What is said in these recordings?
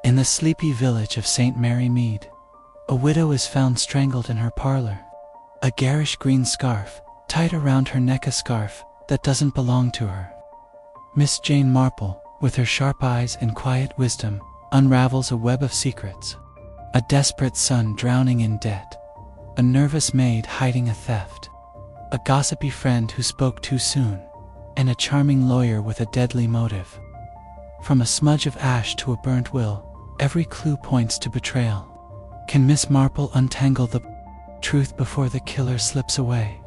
In the sleepy village of St. Mary Mead, a widow is found strangled in her parlor. A garish green scarf, tied around her neck, a scarf that doesn't belong to her. Miss Jane Marple, with her sharp eyes and quiet wisdom, unravels a web of secrets. A desperate son drowning in debt, a nervous maid hiding a theft, a gossipy friend who spoke too soon, and a charming lawyer with a deadly motive. From a smudge of ash to a burnt will, every clue points to betrayal. Can Miss Marple untangle the truth before the killer slips away?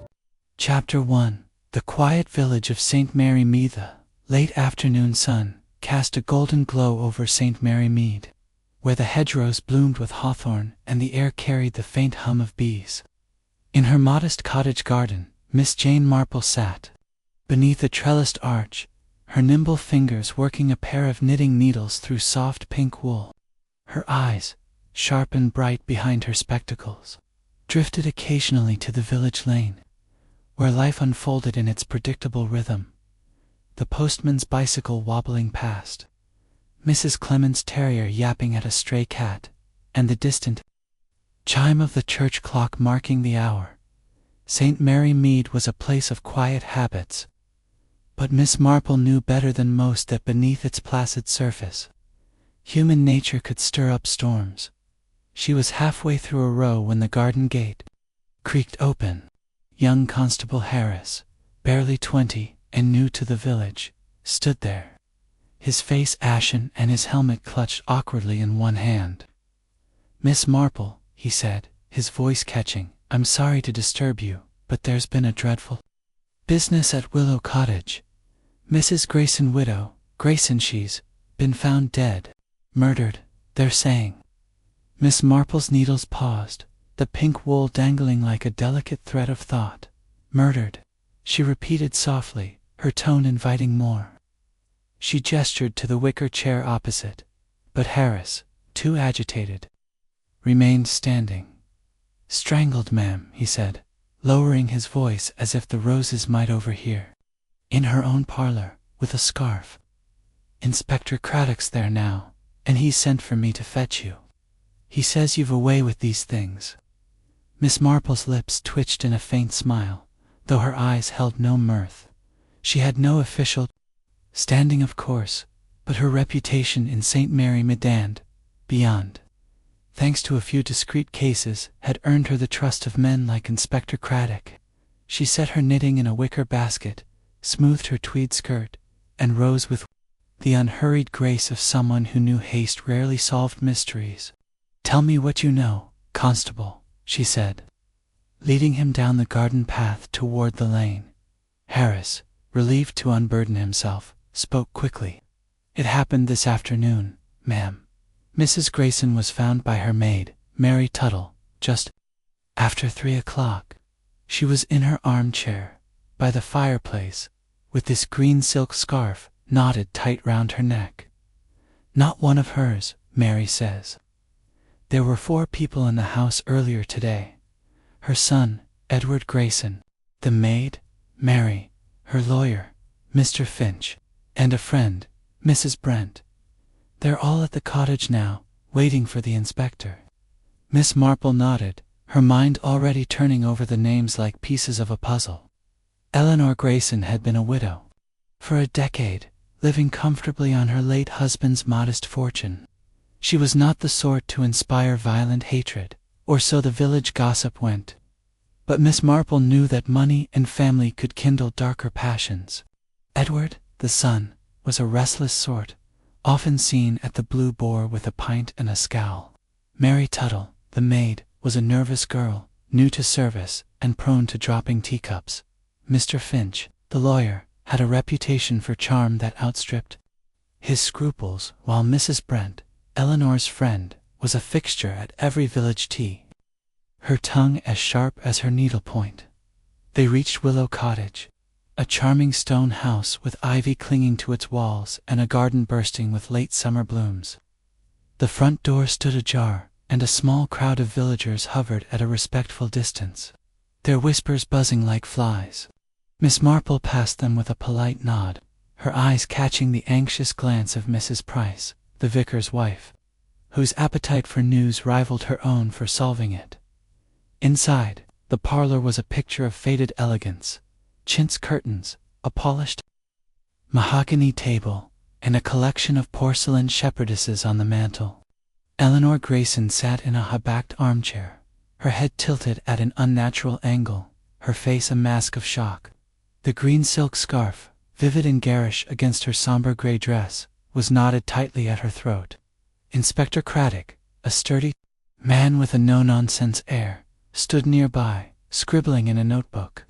Chapter 1. The quiet village of St. Mary Mead. The late afternoon sun cast a golden glow over St. Mary Mead, where the hedgerows bloomed with hawthorn and the air carried the faint hum of bees. In her modest cottage garden, Miss Jane Marple sat, beneath a trellised arch, her nimble fingers working a pair of knitting needles through soft pink wool. Her eyes, sharp and bright behind her spectacles, drifted occasionally to the village lane, where life unfolded in its predictable rhythm. The postman's bicycle wobbling past, Mrs. Clement's terrier yapping at a stray cat, and the distant chime of the church clock marking the hour. St. Mary Mead was a place of quiet habits, but Miss Marple knew better than most that beneath its placid surface, human nature could stir up storms. She was halfway through a row when the garden gate creaked open. Young Constable Harris, barely 20 and new to the village, stood there, his face ashen and his helmet clutched awkwardly in one hand. "Miss Marple," he said, his voice catching, "I'm sorry to disturb you, but there's been a dreadful business at Willow Cottage. Mrs. Grayson, widow, Grayson, she's been found dead, murdered, they're saying." Miss Marple's needles paused, the pink wool dangling like a delicate thread of thought. "Murdered," she repeated softly, her tone inviting more. She gestured to the wicker chair opposite, but Harris, too agitated, remained standing. "Strangled, ma'am," he said, lowering his voice as if the roses might overhear. "In her own parlor, with a scarf. Inspector Craddock's there now, and he sent for me to fetch you. He says you've a way with these things." Miss Marple's lips twitched in a faint smile, though her eyes held no mirth. She had no official standing, of course, but her reputation in St. Mary Mead and beyond, thanks to a few discreet cases, had earned her the trust of men like Inspector Craddock. She set her knitting in a wicker basket, smoothed her tweed skirt, and rose with the unhurried grace of someone who knew haste rarely solved mysteries. "Tell me what you know, Constable," she said, leading him down the garden path toward the lane. Harris, relieved to unburden himself, spoke quickly. "It happened this afternoon, ma'am. Mrs. Grayson was found by her maid, Mary Tuttle, just after 3 o'clock. She was in her armchair, by the fireplace, with this green silk scarf knotted tight round her neck. Not one of hers, Mary says. There were 4 people in the house earlier today. Her son, Edward Grayson, the maid, Mary, her lawyer, Mr. Finch, and a friend, Mrs. Brent. They're all at the cottage now, waiting for the inspector." Miss Marple nodded, her mind already turning over the names like pieces of a puzzle. Eleanor Grayson had been a widow for a decade, living comfortably on her late husband's modest fortune. She was not the sort to inspire violent hatred, or so the village gossip went. But Miss Marple knew that money and family could kindle darker passions. Edward, the son, was a restless sort, often seen at the Blue Boar with a pint and a scowl. Mary Tuttle, the maid, was a nervous girl, new to service and prone to dropping teacups. Mr. Finch, the lawyer, had a reputation for charm that outstripped his scruples, while Mrs. Brent, Eleanor's friend, was a fixture at every village tea, her tongue as sharp as her needlepoint. They reached Willow Cottage, a charming stone house with ivy clinging to its walls and a garden bursting with late summer blooms. The front door stood ajar, and a small crowd of villagers hovered at a respectful distance, their whispers buzzing like flies. Miss Marple passed them with a polite nod, her eyes catching the anxious glance of Mrs. Price, the vicar's wife. whose appetite for news rivaled her own for solving it. Inside, the parlor was a picture of faded elegance: chintz curtains, a polished mahogany table, and a collection of porcelain shepherdesses on the mantel. Eleanor Grayson sat in a high-backed armchair, her head tilted at an unnatural angle, her face a mask of shock. The green silk scarf, vivid and garish against her somber gray dress, was knotted tightly at her throat. Inspector Craddock, a sturdy man with a no-nonsense air, stood nearby, scribbling in a notebook.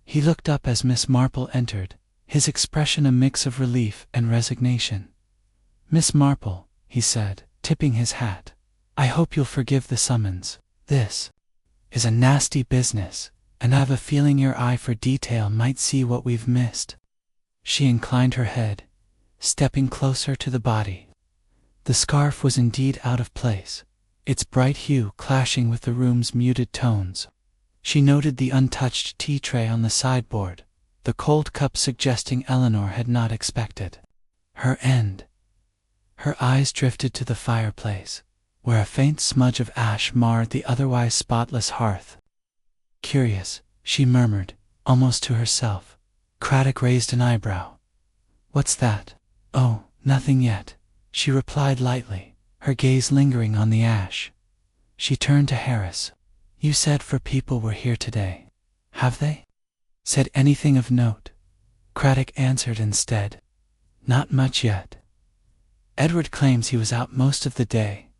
He looked up as Miss Marple entered, his expression a mix of relief and resignation. "Miss Marple," he said, tipping his hat, "I hope you'll forgive the summons. This is a nasty business, and I have a feeling your eye for detail might see what we've missed." She inclined her head, stepping closer to the body. The scarf was indeed out of place, its bright hue clashing with the room's muted tones. She noted the untouched tea tray on the sideboard, the cold cup suggesting Eleanor had not expected her end. Her eyes drifted to the fireplace, where a faint smudge of ash marred the otherwise spotless hearth. "Curious," she murmured, almost to herself. Craddock raised an eyebrow. "What's that?" "Oh, nothing yet," she replied lightly, her gaze lingering on the ash. She turned to Harris. "You said 4 people were here today. Have they said anything of note?" Craddock answered instead. "Not much yet. Edward claims he was out most of the day,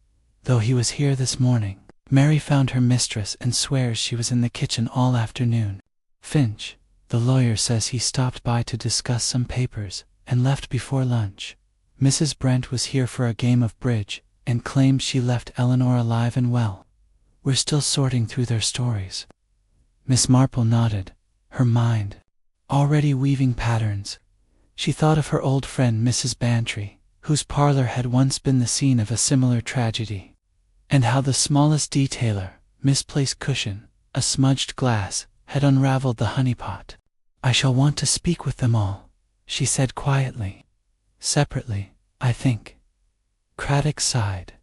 though he was here this morning. Mary found her mistress and swears she was in the kitchen all afternoon. Finch, the lawyer, says he stopped by to discuss some papers and left before lunch. Mrs. Brent was here for a game of bridge and claims she left Eleanor alive and well. We're still sorting through their stories." Miss Marple nodded, her mind already weaving patterns. She thought of her old friend Mrs. Bantry, whose parlor had once been the scene of a similar tragedy, and how the smallest detailer, misplaced cushion, a smudged glass, had unraveled the honeypot. "I shall want to speak with them all," she said quietly. "Separately, I think." Craddock sighed.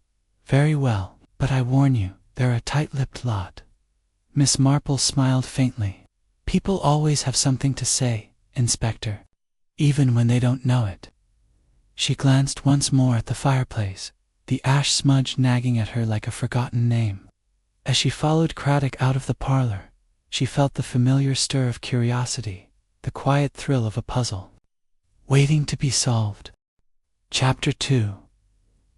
"Very well, but I warn you, they're a tight-lipped lot." Miss Marple smiled faintly. "People always have something to say, Inspector, even when they don't know it." She glanced once more at the fireplace, the ash smudge nagging at her like a forgotten name. As she followed Craddock out of the parlor, she felt the familiar stir of curiosity, the quiet thrill of a puzzle waiting to be solved. Chapter 2.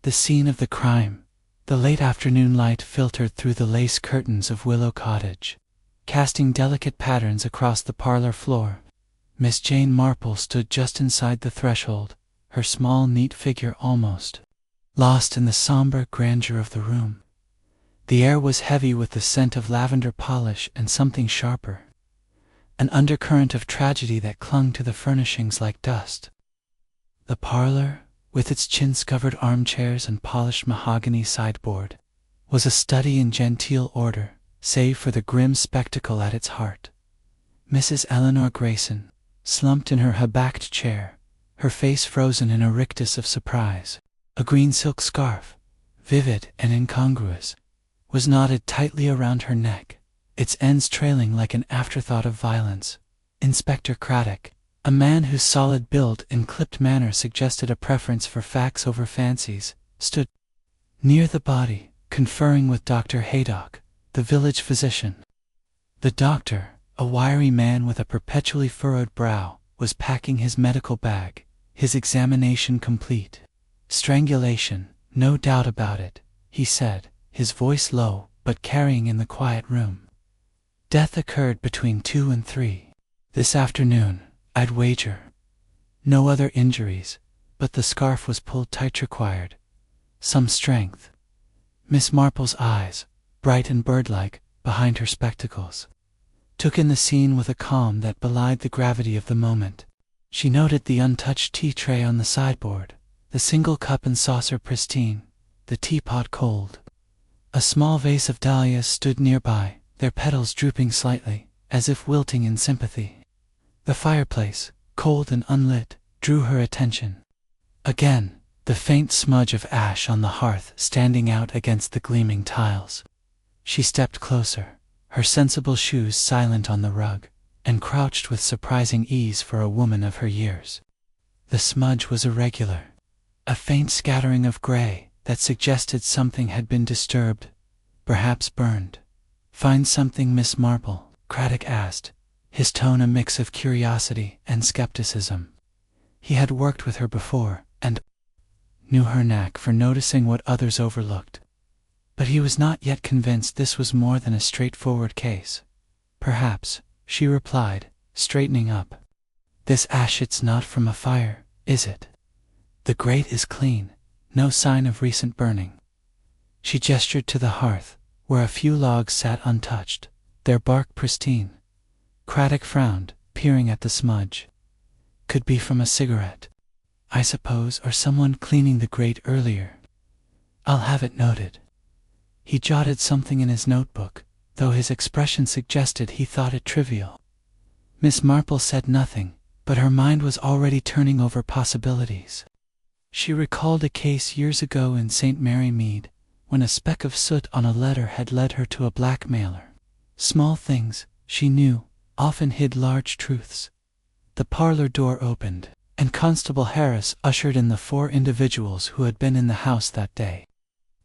The scene of the crime. The late afternoon light filtered through the lace curtains of Willow Cottage, casting delicate patterns across the parlor floor. Miss Jane Marple stood just inside the threshold, her small, neat figure almost lost in the somber grandeur of the room. The air was heavy with the scent of lavender polish and something sharper, an undercurrent of tragedy that clung to the furnishings like dust. The parlor, with its chintz-covered armchairs and polished mahogany sideboard, was a study in genteel order, save for the grim spectacle at its heart. Mrs. Eleanor Grayson, slumped in her high-backed chair, her face frozen in a rictus of surprise. A green silk scarf, vivid and incongruous, was knotted tightly around her neck, its ends trailing like an afterthought of violence. Inspector Craddock, a man whose solid build and clipped manner suggested a preference for facts over fancies, stood near the body, conferring with Dr. Haydock, the village physician. The doctor, a wiry man with a perpetually furrowed brow, was packing his medical bag, his examination complete. "Strangulation, no doubt about it," he said, his voice low but carrying in the quiet room. "Death occurred between 2 and 3 this afternoon, I'd wager. No other injuries, but the scarf was pulled tight, required some strength." Miss Marple's eyes, bright and birdlike behind her spectacles, took in the scene with a calm that belied the gravity of the moment. She noted the untouched tea tray on the sideboard, the single cup and saucer pristine, the teapot cold. A small vase of dahlias stood nearby, their petals drooping slightly, as if wilting in sympathy. The fireplace, cold and unlit, drew her attention. Again, the faint smudge of ash on the hearth standing out against the gleaming tiles. She stepped closer, her sensible shoes silent on the rug, and crouched with surprising ease for a woman of her years. The smudge was irregular, a faint scattering of gray that suggested something had been disturbed, perhaps burned. "Find something, Miss Marple?" Craddock asked, his tone a mix of curiosity and skepticism. He had worked with her before, and knew her knack for noticing what others overlooked. But he was not yet convinced this was more than a straightforward case. "Perhaps," she replied, straightening up. "This ash, it's not from a fire, is it? The grate is clean, no sign of recent burning." She gestured to the hearth, where a few logs sat untouched, their bark pristine. Craddock frowned, peering at the smudge. "Could be from a cigarette, I suppose, or someone cleaning the grate earlier. I'll have it noted." He jotted something in his notebook, though his expression suggested he thought it trivial. Miss Marple said nothing, but her mind was already turning over possibilities. She recalled a case years ago in St. Mary Mead, when a speck of soot on a letter had led her to a blackmailer. Small things, she knew, often hid large truths. The parlor door opened, and Constable Harris ushered in the 4 individuals who had been in the house that day.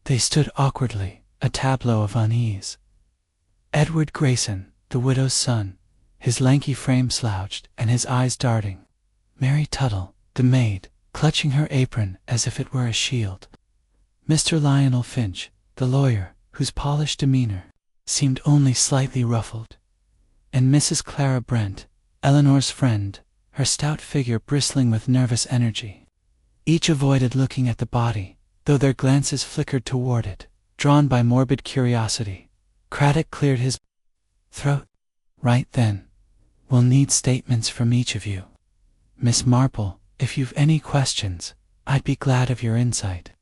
They stood awkwardly, a tableau of unease. Edward Grayson, the widow's son, his lanky frame slouched and his eyes darting. Mary Tuttle, the maid, clutching her apron as if it were a shield. Mr. Lionel Finch, the lawyer, whose polished demeanor seemed only slightly ruffled. And Mrs. Clara Brent, Eleanor's friend, her stout figure bristling with nervous energy. Each avoided looking at the body, though their glances flickered toward it, drawn by morbid curiosity. Craddock cleared his throat. "Right then. We'll need statements from each of you. Miss Marple, if you've any questions, I'd be glad of your insight."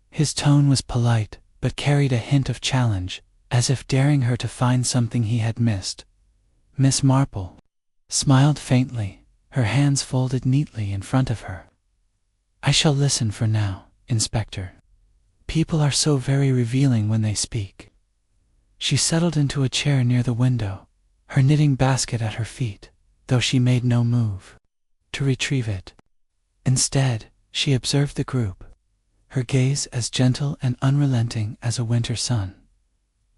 His tone was polite, but carried a hint of challenge, as if daring her to find something he had missed. Miss Marple smiled faintly, her hands folded neatly in front of her. "I shall listen for now, Inspector. People are so very revealing when they speak." She settled into a chair near the window, her knitting basket at her feet, though she made no move to retrieve it. Instead, she observed the group, her gaze as gentle and unrelenting as a winter sun.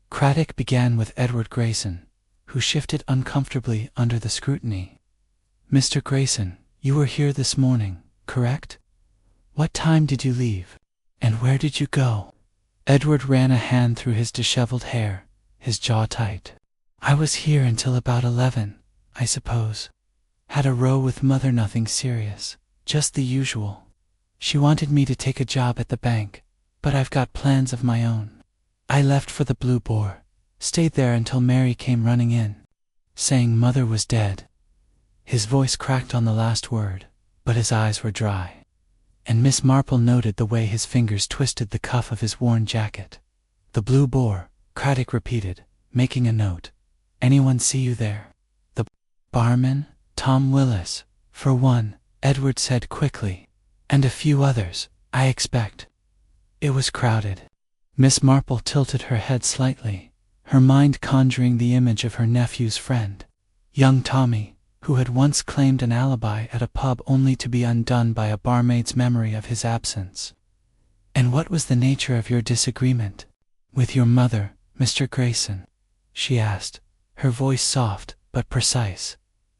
Craddock began with Edward Grayson, who shifted uncomfortably under the scrutiny. "Mr. Grayson, you were here this morning, correct? What time did you leave, and where did you go?" Edward ran a hand through his disheveled hair, his jaw tight. "I was here until about 11, I suppose. Had a row with Mother, nothing serious, just the usual. She wanted me to take a job at the bank, but I've got plans of my own. I left for the Blue Boar, stayed there until Mary came running in, saying Mother was dead." His voice cracked on the last word, but his eyes were dry, and Miss Marple noted the way his fingers twisted the cuff of his worn jacket. "The Blue Boar," Craddock repeated, making a note. "Anyone see you there?" "The barman, Tom Willis, for one," Edward said quickly, "and a few others, I expect." It was crowded. Miss Marple tilted her head slightly, her mind conjuring the image of her nephew's friend, young Tommy, who had once claimed an alibi at a pub only to be undone by a barmaid's memory of his absence. "And what was the nature of your disagreement with your mother, Mr. Grayson?" she asked, her voice soft but precise.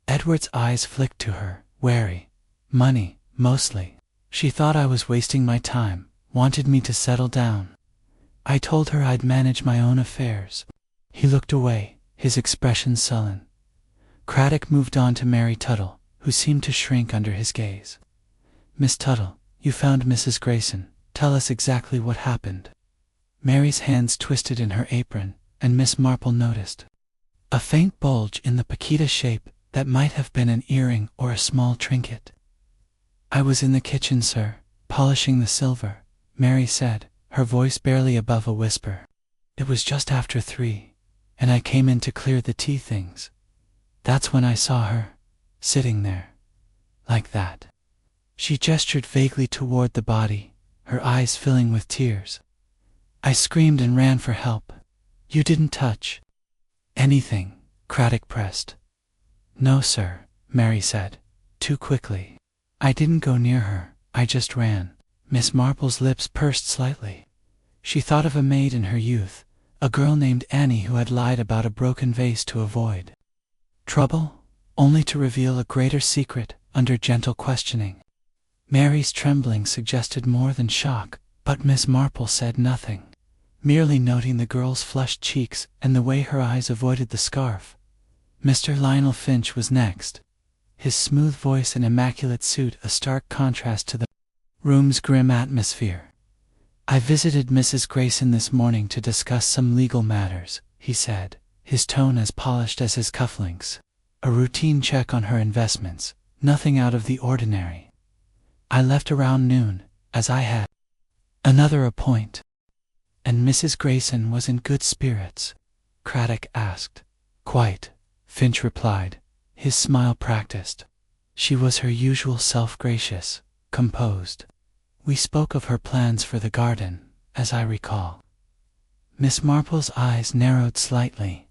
Edward's eyes flicked to her, wary. "Money, mostly. She thought I was wasting my time, wanted me to settle down. I told her I'd manage my own affairs." He looked away, his expression sullen. Craddock moved on to Mary Tuttle, who seemed to shrink under his gaze. "Miss Tuttle, you found Mrs. Grayson. Tell us exactly what happened." Mary's hands twisted in her apron, and Miss Marple noticed a faint bulge in the Paquita shape that might have been an earring or a small trinket. "I was in the kitchen, sir, polishing the silver," Mary said, her voice barely above a whisper. "It was just after 3, and I came in to clear the tea things. That's when I saw her, sitting there, like that." She gestured vaguely toward the body, her eyes filling with tears. I screamed and ran for help. You didn't touch anything, Craddock pressed. No, sir, Mary said, too quickly. I didn't go near her, I just ran. Miss Marple's lips pursed slightly. She thought of a maid in her youth, a girl named Annie who had lied about a broken vase to avoid trouble, only to reveal a greater secret under gentle questioning. Mary's trembling suggested more than shock, but Miss Marple said nothing, merely noting the girl's flushed cheeks and the way her eyes avoided the scarf. Mr. Lionel Finch was next, his smooth voice and immaculate suit a stark contrast to the room's grim atmosphere. I visited Mrs. Grayson this morning to discuss some legal matters, he said, his tone as polished as his cufflinks. A routine check on her investments, nothing out of the ordinary. I left around noon, as I had another appointment. And Mrs. Grayson was in good spirits? Craddock asked. Quite, Finch replied, his smile practiced. She was her usual self, gracious, composed. We spoke of her plans for the garden, as I recall. Miss Marple's eyes narrowed slightly.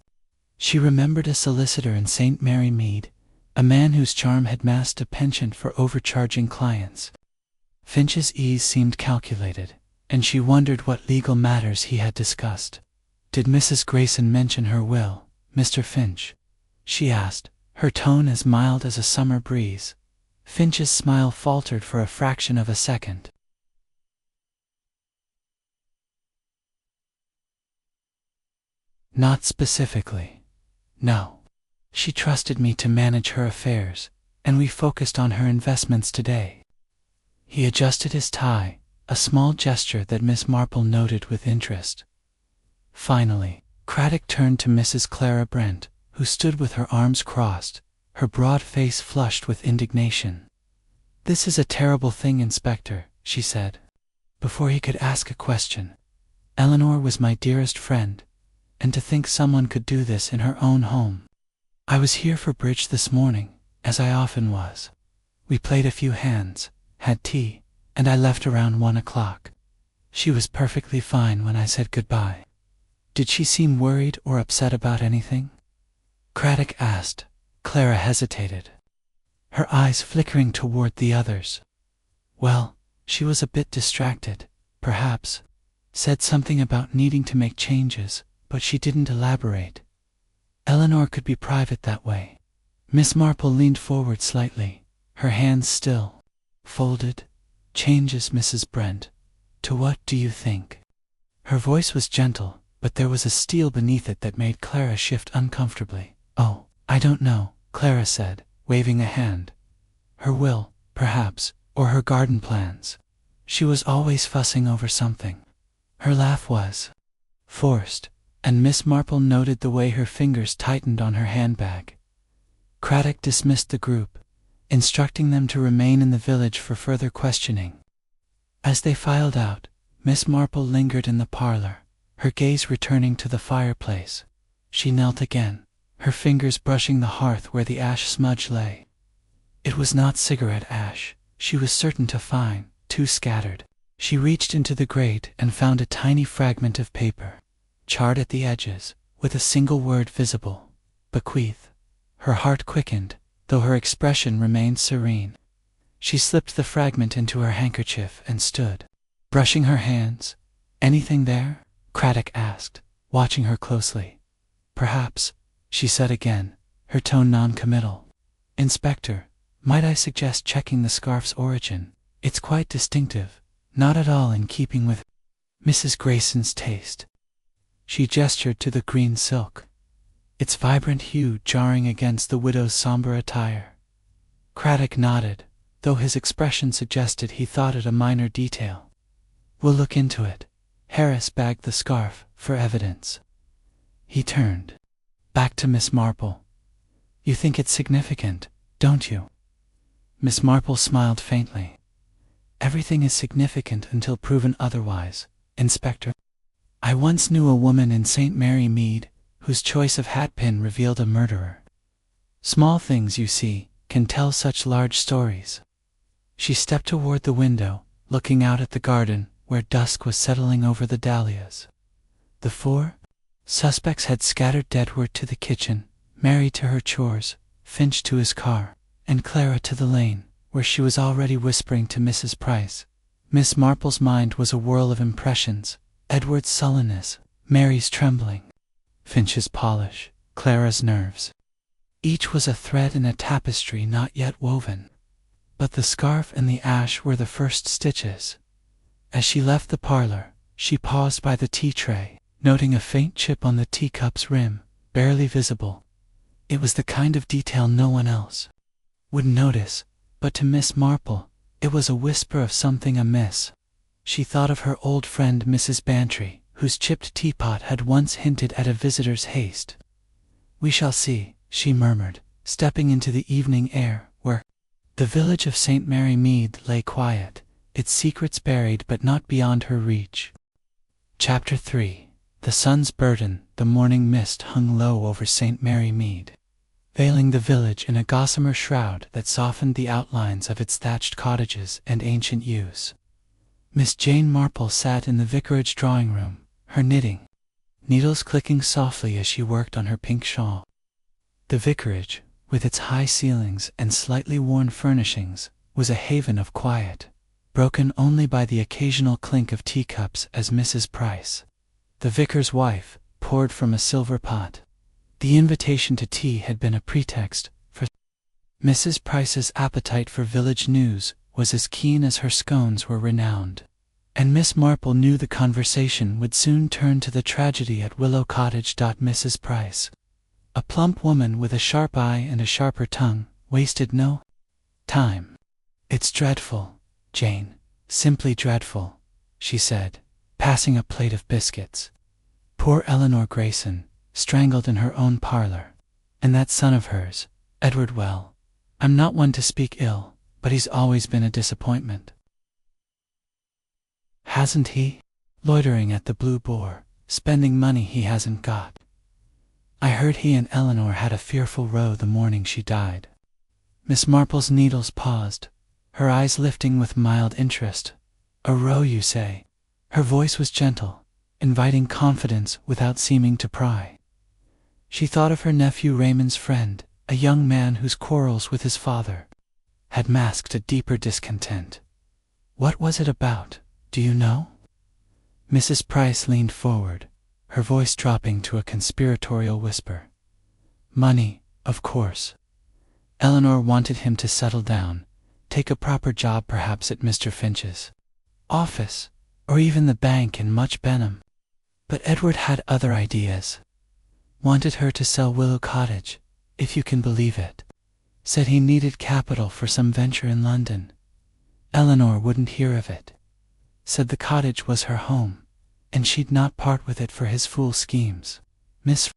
She remembered a solicitor in St. Mary Mead, a man whose charm had masked a penchant for overcharging clients. Finch's ease seemed calculated, and she wondered what legal matters he had discussed. Did Mrs. Grayson mention her will, Mr. Finch? She asked, her tone as mild as a summer breeze. Finch's smile faltered for a fraction of a second. Not specifically. No. She trusted me to manage her affairs, and we focused on her investments today. He adjusted his tie, a small gesture that Miss Marple noted with interest. Finally, Craddock turned to Mrs. Clara Brent, who stood with her arms crossed, her broad face flushed with indignation. This is a terrible thing, Inspector, she said. Before he could ask a question, Eleanor was my dearest friend, and to think someone could do this in her own home. I was here for bridge this morning, as I often was. We played a few hands, had tea, and I left around 1 o'clock. She was perfectly fine when I said goodbye. Did she seem worried or upset about anything? Craddock asked. Clara hesitated, her eyes flickering toward the others. Well, she was a bit distracted, perhaps. Said something about needing to make changes, but she didn't elaborate. Eleanor could be private that way. Miss Marple leaned forward slightly, her hands still folded. Changes, Mrs. Brent. To what do you think? Her voice was gentle, but there was a steel beneath it that made Clara shift uncomfortably. Oh, I don't know, Clara said, waving a hand. Her will, perhaps, or her garden plans. She was always fussing over something. Her laugh was forced, and Miss Marple noted the way her fingers tightened on her handbag. Craddock dismissed the group, instructing them to remain in the village for further questioning. As they filed out, Miss Marple lingered in the parlor, her gaze returning to the fireplace. She knelt again, her fingers brushing the hearth where the ash smudge lay. It was not cigarette ash, she was certain to find, too scattered. She reached into the grate and found a tiny fragment of paper, charred at the edges, with a single word visible: bequeath. Her heart quickened, though her expression remained serene. She slipped the fragment into her handkerchief and stood, brushing her hands. Anything there? Craddock asked, watching her closely. Perhaps, she said again, her tone non-committal. Inspector, might I suggest checking the scarf's origin? It's quite distinctive, not at all in keeping with Mrs. Grayson's taste. She gestured to the green silk, its vibrant hue jarring against the widow's somber attire. Craddock nodded, though his expression suggested he thought it a minor detail. We'll look into it. Harris bagged the scarf, for evidence. He turned back to Miss Marple. You think it's significant, don't you? Miss Marple smiled faintly. Everything is significant until proven otherwise, Inspector. I once knew a woman in St. Mary Mead whose choice of hatpin revealed a murderer. Small things, you see, can tell such large stories. She stepped toward the window, looking out at the garden, where dusk was settling over the dahlias. The four suspects had scattered, Edward to the kitchen, Mary to her chores, Finch to his car, and Clara to the lane, where she was already whispering to Mrs. Price. Miss Marple's mind was a whirl of impressions: Edward's sullenness, Mary's trembling, Finch's polish, Clara's nerves. Each was a thread in a tapestry not yet woven. But the scarf and the ash were the first stitches. As she left the parlor, she paused by the tea tray, noting a faint chip on the teacup's rim, barely visible. It was the kind of detail no one else would notice, but to Miss Marple, it was a whisper of something amiss. She thought of her old friend Mrs. Bantry, whose chipped teapot had once hinted at a visitor's haste. "We shall see," she murmured, stepping into the evening air, where the village of St. Mary Mead lay quiet, its secrets buried but not beyond her reach. Chapter 3. The sun's burden. The morning mist hung low over St. Mary Mead, veiling the village in a gossamer shroud that softened the outlines of its thatched cottages and ancient yews. Miss Jane Marple sat in the vicarage drawing-room, her knitting needles clicking softly as she worked on her pink shawl. The vicarage, with its high ceilings and slightly worn furnishings, was a haven of quiet, broken only by the occasional clink of teacups as Mrs. Price, the vicar's wife, poured from a silver pot. The invitation to tea had been a pretext, for Mrs. Price's appetite for village news was as keen as her scones were renowned, and Miss Marple knew the conversation would soon turn to the tragedy at Willow Cottage. Mrs. Price, a plump woman with a sharp eye and a sharper tongue, wasted no time. "It's dreadful, Jane, simply dreadful," she said, passing a plate of biscuits. "Poor Eleanor Grayson, strangled in her own parlor. And that son of hers, Edward. Well, I'm not one to speak ill, but he's always been a disappointment. Hasn't he? Loitering at the Blue Boar, spending money he hasn't got. I heard he and Eleanor had a fearful row the morning she died." Miss Marple's needles paused, her eyes lifting with mild interest. "A row, you say?" Her voice was gentle, inviting confidence without seeming to pry. She thought of her nephew Raymond's friend, a young man whose quarrels with his father had masked a deeper discontent. "What was it about, do you know?" Mrs. Price leaned forward, her voice dropping to a conspiratorial whisper. "Money, of course. Eleanor wanted him to settle down, take a proper job perhaps at Mr. Finch's office, or even the bank in Much Benham. But Edward had other ideas. Wanted her to sell Willow Cottage, if you can believe it. Said he needed capital for some venture in London. Eleanor wouldn't hear of it. Said the cottage was her home, and she'd not part with it for his fool schemes." Miss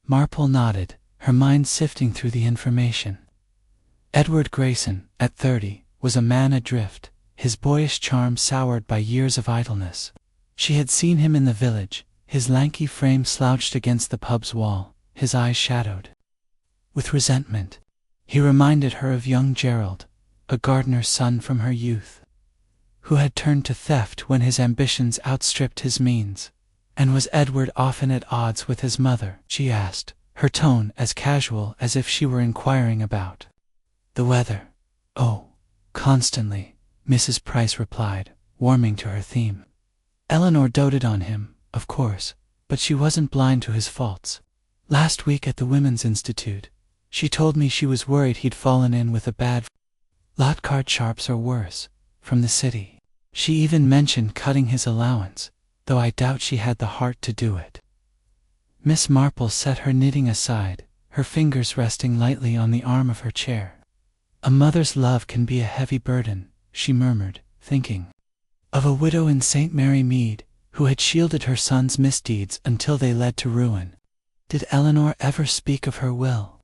Marple nodded, her mind sifting through the information. Edward Grayson, at 30, was a man adrift, his boyish charm soured by years of idleness. She had seen him in the village, his lanky frame slouched against the pub's wall, his eyes shadowed with resentment. He reminded her of young Gerald, a gardener's son from her youth, who had turned to theft when his ambitions outstripped his means. "And was Edward often at odds with his mother?" she asked, her tone as casual as if she were inquiring about the weather. "Oh, constantly," Mrs. Price replied, warming to her theme. "Eleanor doted on him, of course, but she wasn't blind to his faults. Last week at the Women's Institute, she told me she was worried he'd fallen in with a bad lot, card sharps or worse, from the city. She even mentioned cutting his allowance, though I doubt she had the heart to do it." Miss Marple set her knitting aside, her fingers resting lightly on the arm of her chair. "A mother's love can be a heavy burden," she murmured, thinking of a widow in St. Mary Mead who had shielded her son's misdeeds until they led to ruin. Did Eleanor ever speak of her will?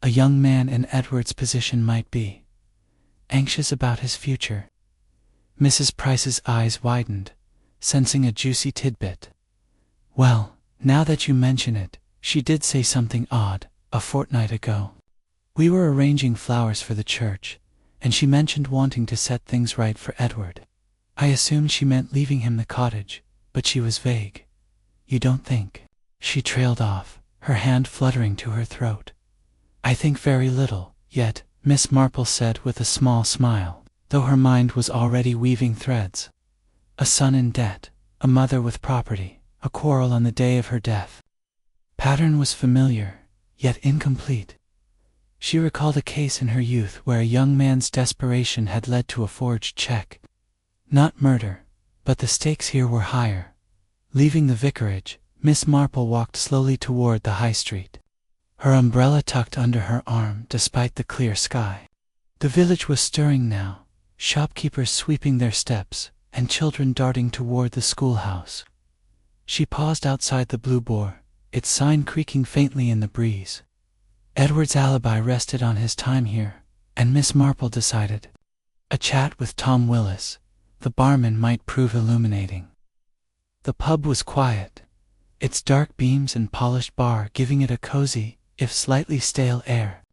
A young man in Edward's position might be anxious about his future. Mrs. Price's eyes widened, sensing a juicy tidbit. "Well, now that you mention it, she did say something odd, a fortnight ago. We were arranging flowers for the church, and she mentioned wanting to set things right for Edward. I assumed she meant leaving him the cottage, but she was vague. You don't think? She trailed off, her hand fluttering to her throat. I think very little, yet, Miss Marple said with a small smile, though her mind was already weaving threads. A son in debt, a mother with property, a quarrel on the day of her death. Pattern was familiar, yet incomplete. She recalled a case in her youth where a young man's desperation had led to a forged check. Not murder, but the stakes here were higher. Leaving the vicarage, Miss Marple walked slowly toward the high street, her umbrella tucked under her arm despite the clear sky. The village was stirring now, shopkeepers sweeping their steps, and children darting toward the schoolhouse. She paused outside the Blue Boar, its sign creaking faintly in the breeze. Edward's alibi rested on his time here, and Miss Marple decided a chat with Tom Willis, the barman, might prove illuminating. The pub was quiet, its dark beams and polished bar giving it a cozy, if slightly stale air.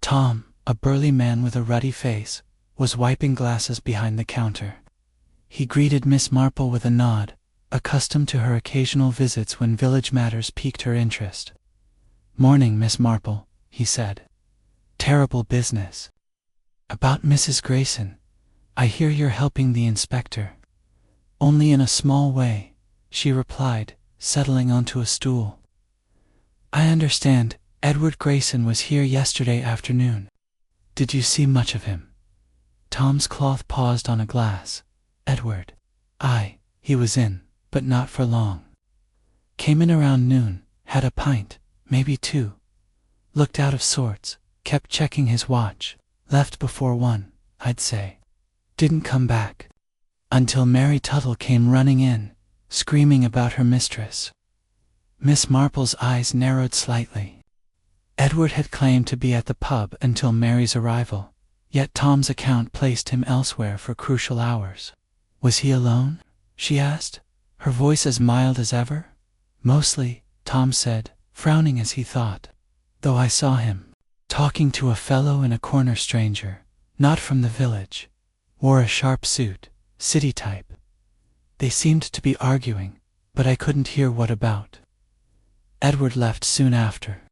Tom, a burly man with a ruddy face, was wiping glasses behind the counter. He greeted Miss Marple with a nod, accustomed to her occasional visits when village matters piqued her interest. "Morning, Miss Marple," he said. "Terrible business." "About Mrs. Grayson. I hear you're helping the inspector." "Only in a small way," she replied, settling onto a stool. "I understand Edward Grayson was here yesterday afternoon. Did you see much of him?" Tom's cloth paused on a glass. "Edward? Aye, he was in, but not for long. Came in around noon, had a pint, maybe two. Looked out of sorts, kept checking his watch, left before 1, I'd say. Didn't come back. Until Mary Tuttle came running in, screaming about her mistress." Miss Marple's eyes narrowed slightly. Edward had claimed to be at the pub until Mary's arrival, yet Tom's account placed him elsewhere for crucial hours. "Was he alone?" she asked, her voice as mild as ever. "Mostly," Tom said, frowning as he thought. "Though I saw him talking to a fellow in a corner, stranger, not from the village. Wore a sharp suit, city type. They seemed to be arguing, but I couldn't hear what about. Edward left soon after."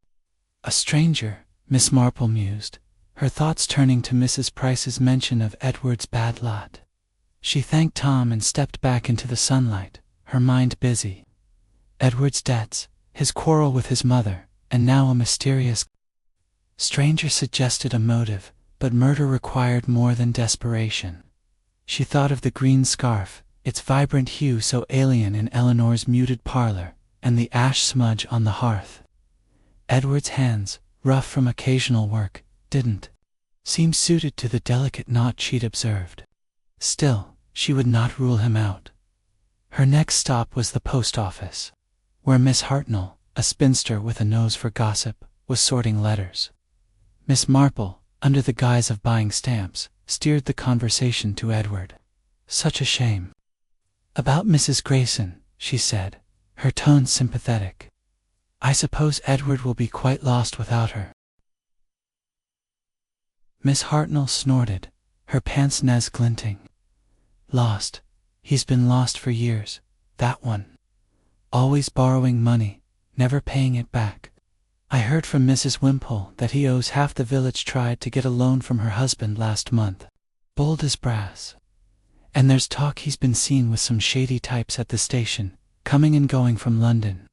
"A stranger," Miss Marple mused, her thoughts turning to Mrs. Price's mention of Edward's bad lot. She thanked Tom and stepped back into the sunlight, her mind busy. Edward's debts, his quarrel with his mother, and now a mysterious stranger suggested a motive, but murder required more than desperation. She thought of the green scarf, its vibrant hue so alien in Eleanor's muted parlor, and the ash smudge on the hearth. Edward's hands, rough from occasional work, didn't seem suited to the delicate knot she'd observed. Still, she would not rule him out. Her next stop was the post office, where Miss Hartnell, a spinster with a nose for gossip, was sorting letters. Miss Marple, under the guise of buying stamps, steered the conversation to Edward. "Such a shame." "About Mrs. Grayson," she said, her tone sympathetic. "I suppose Edward will be quite lost without her." Miss Hartnell snorted, her pince-nez glinting. "Lost? He's been lost for years, that one. Always borrowing money, never paying it back. I heard from Mrs. Wimpole that he owes half the village. Tried to get a loan from her husband last month. Bold as brass. And there's talk he's been seen with some shady types at the station, coming and going from London."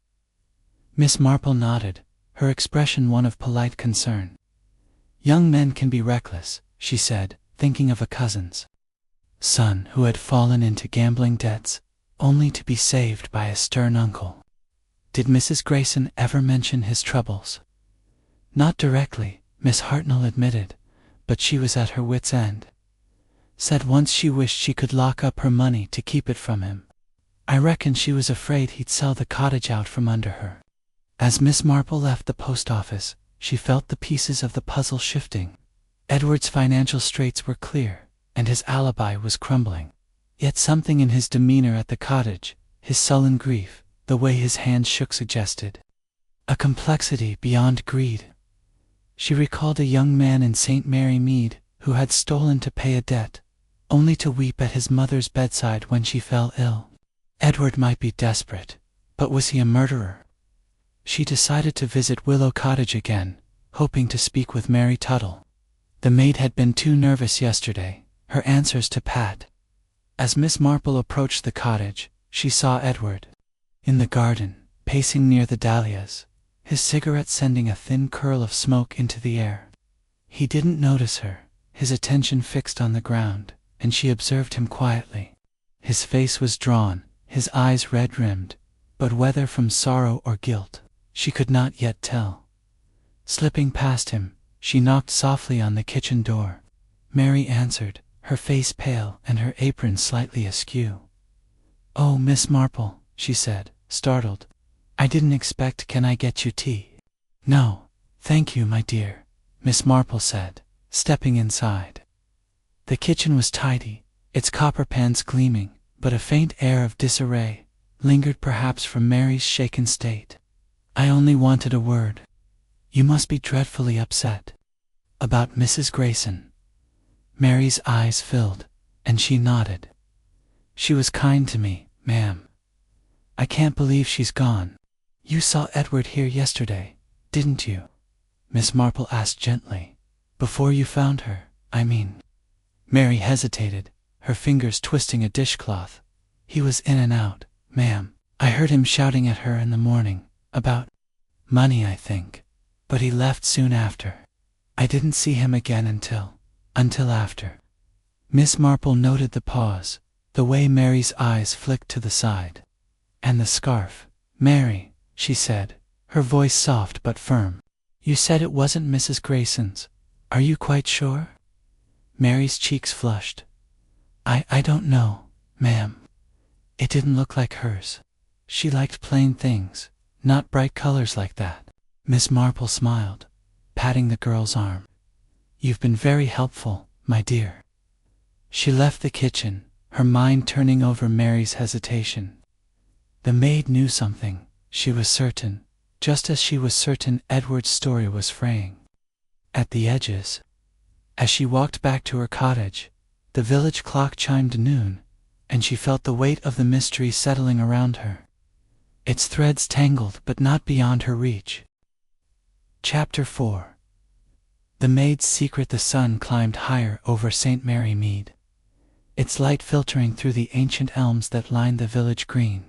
Miss Marple nodded, her expression one of polite concern. "Young men can be reckless," she said, thinking of a cousin's son who had fallen into gambling debts, only to be saved by a stern uncle. "Did Mrs. Grayson ever mention his troubles?" "Not directly," Miss Hartnell admitted, "but she was at her wit's end. Said once she wished she could lock up her money to keep it from him. I reckon she was afraid he'd sell the cottage out from under her." As Miss Marple left the post office, she felt the pieces of the puzzle shifting. Edward's financial straits were clear, and his alibi was crumbling. Yet something in his demeanor at the cottage, his sullen grief, the way his hands shook suggested a complexity beyond greed. She recalled a young man in St. Mary Mead, who had stolen to pay a debt, only to weep at his mother's bedside when she fell ill. Edward might be desperate, but was he a murderer? She decided to visit Willow Cottage again, hoping to speak with Mary Tuttle. The maid had been too nervous yesterday, her answers to pat. As Miss Marple approached the cottage, she saw Edward in the garden, pacing near the dahlias, his cigarette sending a thin curl of smoke into the air. He didn't notice her, his attention fixed on the ground, and she observed him quietly. His face was drawn, his eyes red-rimmed, but whether from sorrow or guilt, she could not yet tell. Slipping past him, she knocked softly on the kitchen door. Mary answered, her face pale and her apron slightly askew. "Oh, Miss Marple," she said, startled. "I didn't expect. Can I get you tea?" "No, thank you, my dear," Miss Marple said, stepping inside. The kitchen was tidy, its copper pans gleaming, but a faint air of disarray lingered, perhaps from Mary's shaken state. "I only wanted a word. You must be dreadfully upset." "About Mrs. Grayson?" Mary's eyes filled, and she nodded. "She was kind to me, ma'am. I can't believe she's gone." "You saw Edward here yesterday, didn't you?" Miss Marple asked gently. "Before you found her, I mean." Mary hesitated, her fingers twisting a dishcloth. "He was in and out, ma'am. I heard him shouting at her in the morning, about money, I think, but he left soon after. I didn't see him again until after." Miss Marple noted the pause, the way Mary's eyes flicked to the side. "And the scarf, Mary," she said, her voice soft but firm. "You said it wasn't Mrs. Grayson's. Are you quite sure?" Mary's cheeks flushed. I don't know, ma'am. It didn't look like hers. She liked plain things, not bright colors like that." Miss Marple smiled, patting the girl's arm. "You've been very helpful, my dear." She left the kitchen, her mind turning over Mary's hesitation. The maid knew something, she was certain, just as she was certain Edward's story was fraying at the edges. As she walked back to her cottage, the village clock chimed noon, and she felt the weight of the mystery settling around her. Its threads tangled but not beyond her reach. Chapter 4. The maid's secret. The sun climbed higher over St. Mary Mead, its light filtering through the ancient elms that lined the village green.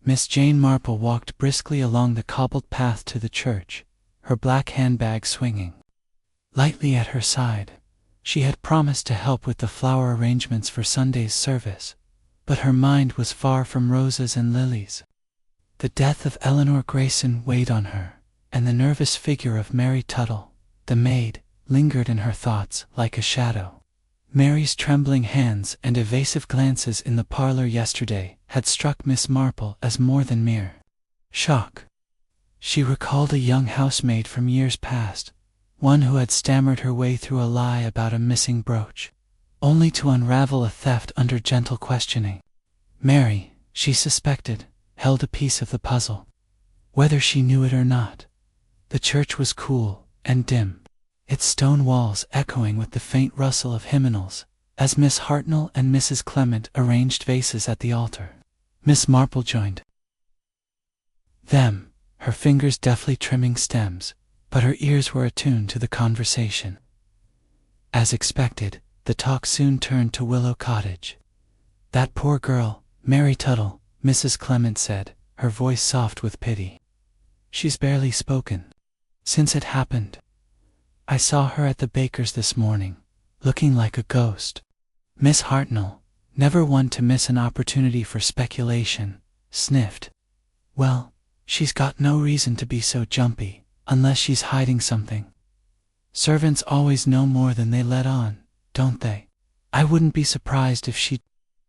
Miss Jane Marple walked briskly along the cobbled path to the church, her black handbag swinging lightly at her side. She had promised to help with the flower arrangements for Sunday's service, but her mind was far from roses and lilies. The death of Eleanor Grayson weighed on her, and the nervous figure of Mary Tuttle, the maid, lingered in her thoughts like a shadow. Mary's trembling hands and evasive glances in the parlor yesterday had struck Miss Marple as more than mere shock. She recalled a young housemaid from years past, one who had stammered her way through a lie about a missing brooch, only to unravel a theft under gentle questioning. Mary, she suspected, held a piece of the puzzle, whether she knew it or not. The church was cool and dim, its stone walls echoing with the faint rustle of hymnals, as Miss Hartnell and Mrs. Clement arranged vases at the altar. Miss Marple joined them, her fingers deftly trimming stems, but her ears were attuned to the conversation. As expected, the talk soon turned to Willow Cottage. "That poor girl, Mary Tuttle," Mrs. Clement said, her voice soft with pity. "She's barely spoken since it happened. I saw her at the baker's this morning, looking like a ghost." Miss Hartnell, never one to miss an opportunity for speculation, sniffed. "Well, she's got no reason to be so jumpy, unless she's hiding something. Servants always know more than they let on, don't they? I wouldn't be surprised if she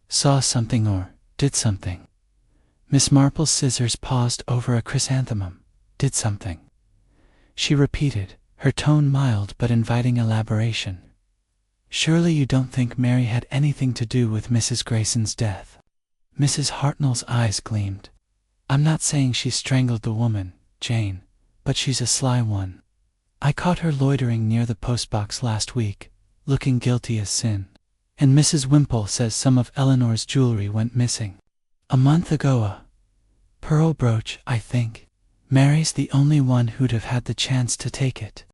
saw something or did something." Miss Marple's scissors paused over a chrysanthemum. "Did something," she repeated, her tone mild but inviting elaboration. "Surely you don't think Mary had anything to do with Mrs. Grayson's death?" Mrs. Hartnell's eyes gleamed. "I'm not saying she strangled the woman, Jane, but she's a sly one. I caught her loitering near the postbox last week, looking guilty as sin. And Mrs. Wimple says some of Eleanor's jewelry went missing. A month ago, a pearl brooch, I think. Mary's the only one who'd have had the chance to take it.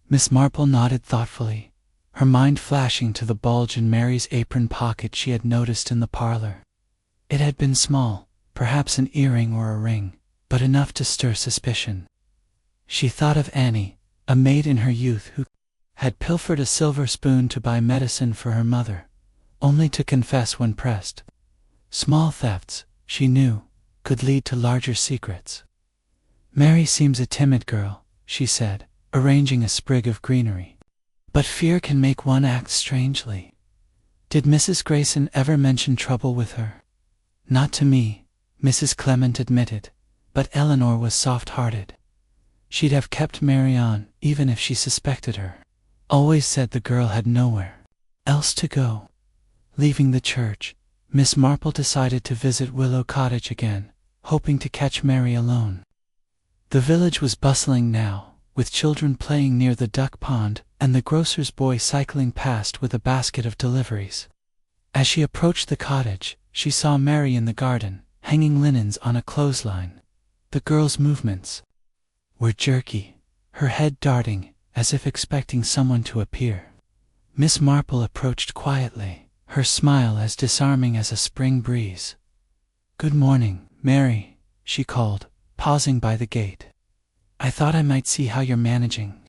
Miss Marple nodded thoughtfully, her mind flashing to the bulge in Mary's apron pocket she had noticed in the parlor. It had been small, perhaps an earring or a ring, but enough to stir suspicion. She thought of Annie, a maid in her youth who had pilfered a silver spoon to buy medicine for her mother, only to confess when pressed. Small thefts, she knew, could lead to larger secrets. Mary seems a timid girl, she said, arranging a sprig of greenery. But fear can make one act strangely. Did Mrs. Grayson ever mention trouble with her? Not to me, Mrs. Clement admitted, but Eleanor was soft-hearted. She'd have kept Mary on, even if she suspected her. Always said the girl had nowhere else to go. Leaving the church, Miss Marple decided to visit Willow Cottage again, hoping to catch Mary alone. The village was bustling now, with children playing near the duck pond and the grocer's boy cycling past with a basket of deliveries. As she approached the cottage, she saw Mary in the garden, hanging linens on a clothesline. The girl's movements were jerky, her head darting, as if expecting someone to appear. Miss Marple approached quietly, her smile as disarming as a spring breeze. "Good morning, Mary," she called, pausing by the gate. "I thought I might see how you're managing.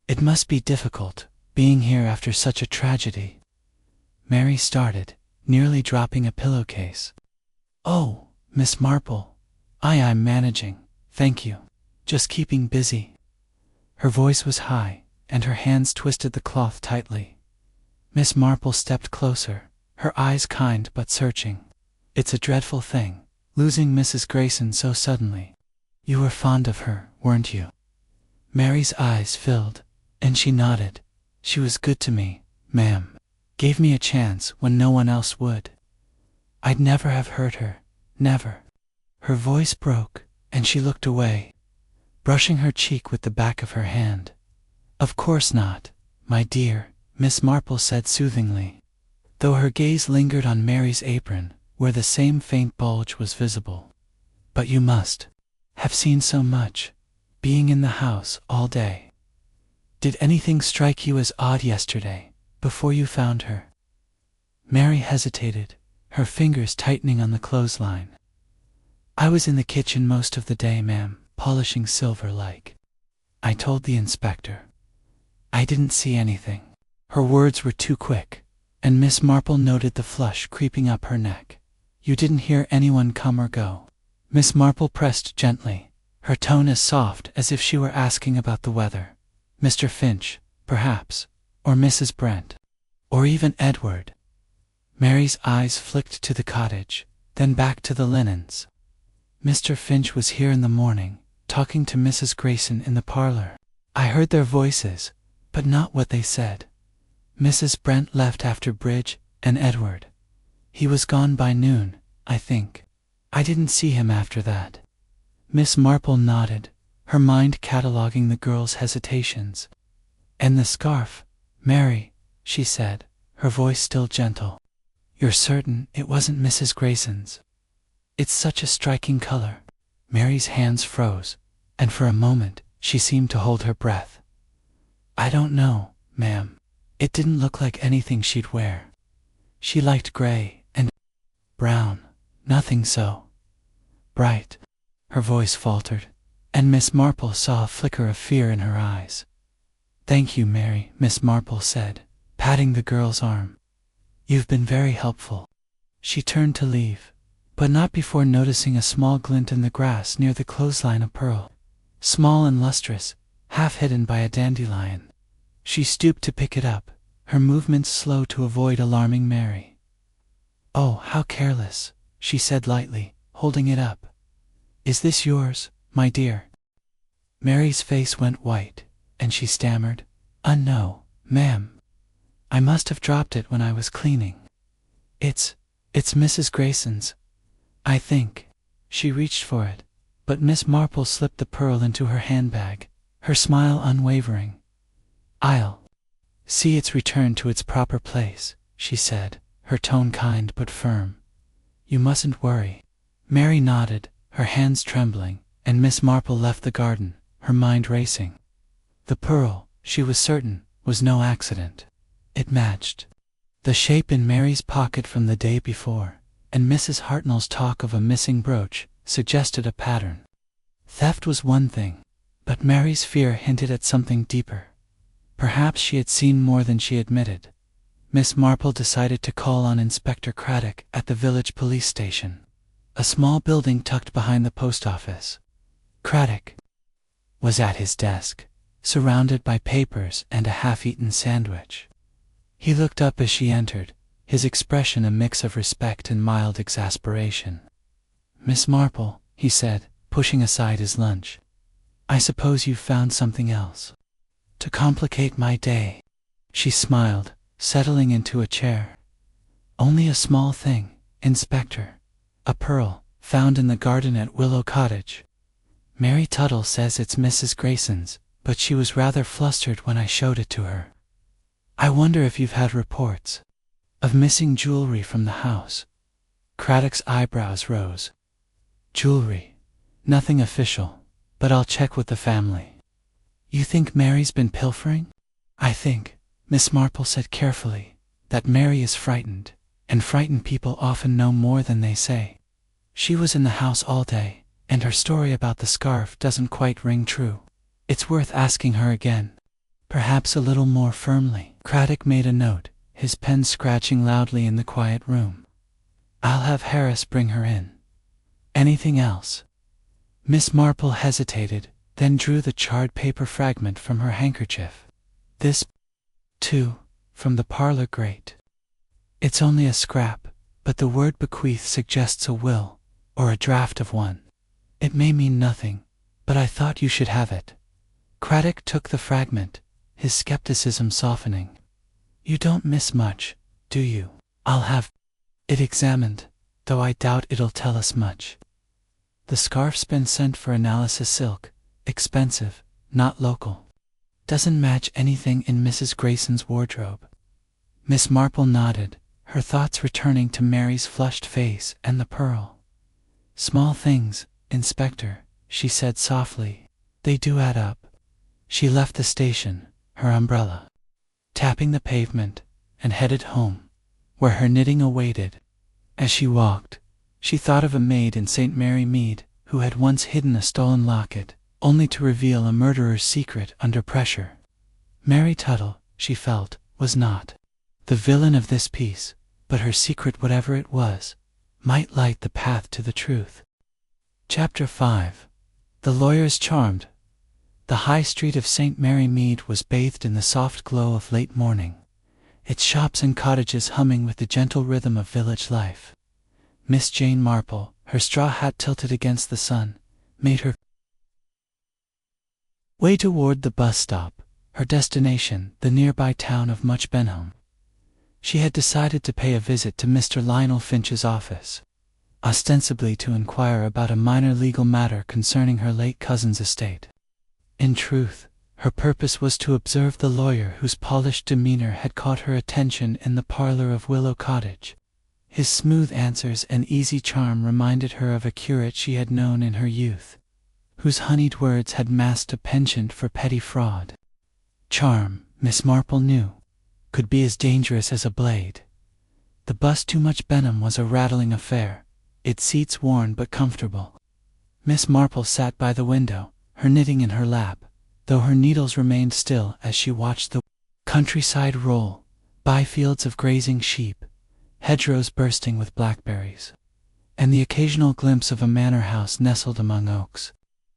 It must be difficult, being here after such a tragedy." Mary started, nearly dropping a pillowcase. "Oh, Miss Marple, I'm managing, thank you. Just keeping busy." Her voice was high, and her hands twisted the cloth tightly. Miss Marple stepped closer, her eyes kind but searching. "It's a dreadful thing, losing Mrs. Grayson so suddenly. You were fond of her, weren't you?" Mary's eyes filled, and she nodded. "She was good to me, ma'am. Gave me a chance when no one else would. I'd never have hurt her, never." Her voice broke, and she looked away, brushing her cheek with the back of her hand. "Of course not, my dear," Miss Marple said soothingly, though her gaze lingered on Mary's apron, where the same faint bulge was visible. "But you must have seen so much, being in the house all day. Did anything strike you as odd yesterday, before you found her?" Mary hesitated, her fingers tightening on the clothesline. "I was in the kitchen most of the day, ma'am, polishing silver like. I told the inspector. I didn't see anything." Her words were too quick, and Miss Marple noted the flush creeping up her neck. "You didn't hear anyone come or go?" Miss Marple pressed gently, her tone as soft as if she were asking about the weather. "Mr. Finch, perhaps, or Mrs. Brent, or even Edward." Mary's eyes flicked to the cottage, then back to the linens. "Mr. Finch was here in the morning, talking to Mrs. Grayson in the parlor. I heard their voices, but not what they said. Mrs. Brent left after bridge, and Edward. He was gone by noon, I think. I didn't see him after that." Miss Marple nodded, her mind cataloguing the girl's hesitations. "And the scarf, Mary," she said, her voice still gentle. "You're certain it wasn't Mrs. Grayson's? It's such a striking color." Mary's hands froze, and for a moment she seemed to hold her breath. "I don't know, ma'am. It didn't look like anything she'd wear. She liked gray and brown, nothing so bright." Her voice faltered, and Miss Marple saw a flicker of fear in her eyes. "Thank you, Mary," Miss Marple said, patting the girl's arm. "You've been very helpful." She turned to leave, but not before noticing a small glint in the grass near the clothesline of pearl. Small and lustrous, half hidden by a dandelion. She stooped to pick it up, her movements slow to avoid alarming Mary. "Oh, how careless," she said lightly, holding it up. "Is this yours, my dear?" Mary's face went white, and she stammered, No, ma'am. I must have dropped it when I was cleaning. It's Mrs. Grayson's, I think." She reached for it, but Miss Marple slipped the pearl into her handbag, her smile unwavering. "I'll See it's returned to its proper place, she said, her tone kind but firm. You mustn't worry. Mary nodded, her hands trembling, and Miss Marple left the garden, her mind racing. The pearl, she was certain, was no accident. It matched the shape in Mary's pocket from the day before, and Mrs. Hartnell's talk of a missing brooch suggested a pattern. Theft was one thing, but Mary's fear hinted at something deeper. Perhaps she had seen more than she admitted. Miss Marple decided to call on Inspector Craddock at the village police station, a small building tucked behind the post office. Craddock was at his desk, surrounded by papers and a half-eaten sandwich. He looked up as she entered, his expression a mix of respect and mild exasperation. Miss Marple, he said, pushing aside his lunch, I suppose you've found something else to complicate my day. She smiled, settling into a chair. Only a small thing, Inspector. A pearl, found in the garden at Willow Cottage. Mary Tuttle says it's Mrs. Grayson's, but she was rather flustered when I showed it to her. I wonder if you've had reports of missing jewelry from the house. Craddock's eyebrows rose. Jewelry? Nothing official, but I'll check with the family. You think Mary's been pilfering? I think, Miss Marple said carefully, that Mary is frightened, and frightened people often know more than they say. She was in the house all day, and her story about the scarf doesn't quite ring true. It's worth asking her again. Perhaps a little more firmly. Craddock made a note, his pen scratching loudly in the quiet room. I'll have Harris bring her in. Anything else? Miss Marple hesitated, then drew the charred paper fragment from her handkerchief. This, too, from the parlor grate. It's only a scrap, but the word bequeath suggests a will, or a draft of one. It may mean nothing, but I thought you should have it. Craddock took the fragment, his skepticism softening. You don't miss much, do you? I'll have it examined, though I doubt it'll tell us much. The scarf's been sent for analysis. Silk, expensive, not local. Doesn't match anything in Mrs. Grayson's wardrobe. Miss Marple nodded, her thoughts returning to Mary's flushed face and the pearl. Small things, Inspector, she said softly. They do add up. She left the station, her umbrella tapping the pavement, and headed home, where her knitting awaited. As she walked, she thought of a maid in St. Mary Mead who had once hidden a stolen locket, only to reveal a murderer's secret under pressure. Mary Tuttle, she felt, was not the villain of this piece, but her secret, whatever it was, might light the path to the truth. Chapter 5. The Lawyer's Charmed. The high street of St. Mary Mead was bathed in the soft glow of late morning, its shops and cottages humming with the gentle rhythm of village life. Miss Jane Marple, her straw hat tilted against the sun, made her way toward the bus stop, her destination the nearby town of Much Benham. She had decided to pay a visit to Mr. Lionel Finch's office, ostensibly to inquire about a minor legal matter concerning her late cousin's estate. In truth, her purpose was to observe the lawyer whose polished demeanor had caught her attention in the parlor of Willow Cottage. His smooth answers and easy charm reminded her of a curate she had known in her youth, whose honeyed words had masked a penchant for petty fraud. Charm, Miss Marple knew, could be as dangerous as a blade. The bus to Much Benham was a rattling affair, its seats worn but comfortable. Miss Marple sat by the window, her knitting in her lap, though her needles remained still as she watched the countryside roll by fields of grazing sheep, hedgerows bursting with blackberries, and the occasional glimpse of a manor house nestled among oaks.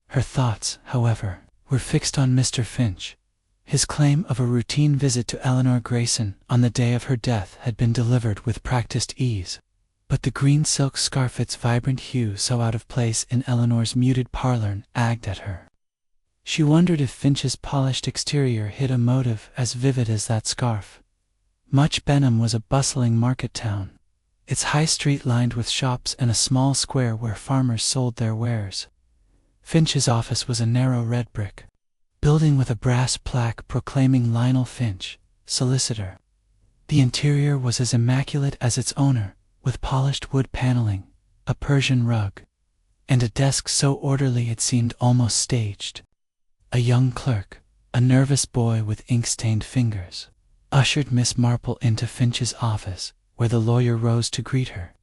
Her thoughts, however, were fixed on Mr. Finch. His claim of a routine visit to Eleanor Grayson on the day of her death had been delivered with practiced ease, but the green silk scarf, its vibrant hue so out of place in Eleanor's muted parlor, nagged at her. She wondered if Finch's polished exterior hid a motive as vivid as that scarf. Much Benham was a bustling market town, its high street lined with shops and a small square where farmers sold their wares. Finch's office was a narrow red brick building with a brass plaque proclaiming Lionel Finch, solicitor. The interior was as immaculate as its owner, with polished wood paneling, a Persian rug, and a desk so orderly it seemed almost staged. A young clerk, a nervous boy with ink-stained fingers, ushered Miss Marple into Finch's office, where the lawyer rose to greet her,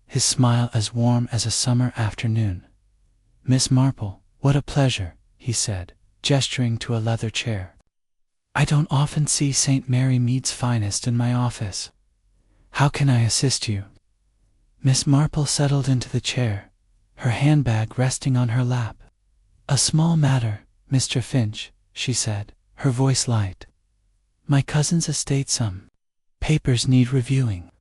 his smile as warm as a summer afternoon. "Miss Marple, what a pleasure," he said, gesturing to a leather chair. "I don't often see St. Mary Mead's finest in my office. How can I assist you?" Miss Marple settled into the chair, her handbag resting on her lap. "A small matter, Mr. Finch," she said, her voice light. "My cousin's estate, some papers need reviewing.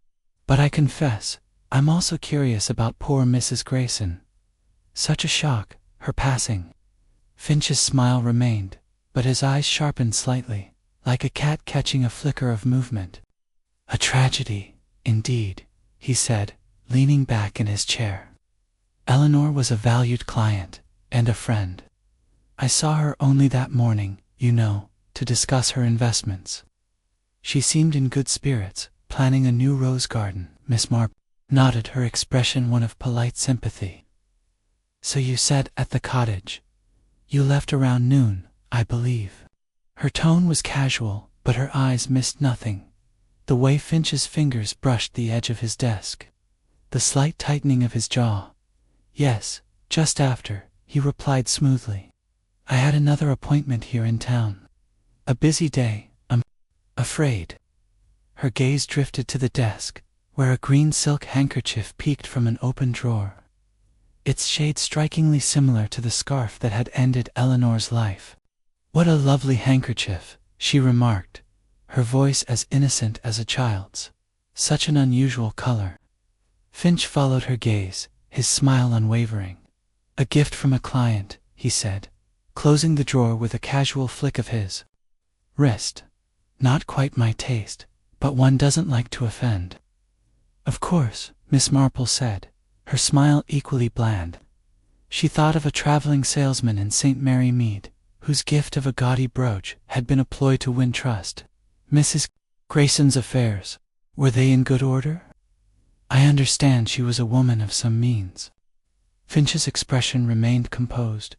But I confess, I'm also curious about poor Mrs. Grayson. Such a shock, her passing." Finch's smile remained, but his eyes sharpened slightly, like a cat catching a flicker of movement. "A tragedy, indeed," he said, leaning back in his chair. "Eleanor was a valued client, and a friend. I saw her only that morning, you know, to discuss her investments. She seemed in good spirits, planning a new rose garden." Miss Marple nodded, her expression one of polite sympathy. "So you said at the cottage. You left around noon, I believe." Her tone was casual, but her eyes missed nothing. The way Finch's fingers brushed the edge of his desk, the slight tightening of his jaw. "Yes, just after," he replied smoothly. "I had another appointment here in town. A busy day, I'm afraid." Her gaze drifted to the desk, where a green silk handkerchief peeked from an open drawer, its shade strikingly similar to the scarf that had ended Eleanor's life. "What a lovely handkerchief," she remarked, her voice as innocent as a child's. "Such an unusual color." Finch followed her gaze, his smile unwavering. "A gift from a client," he said, closing the drawer with a casual flick of his wrist. "Not quite my taste, but one doesn't like to offend." "Of course," Miss Marple said, her smile equally bland. She thought of a traveling salesman in St. Mary Mead, whose gift of a gaudy brooch had been a ploy to win trust. "Mrs. Grayson's affairs, were they in good order? I understand she was a woman of some means." Finch's expression remained composed,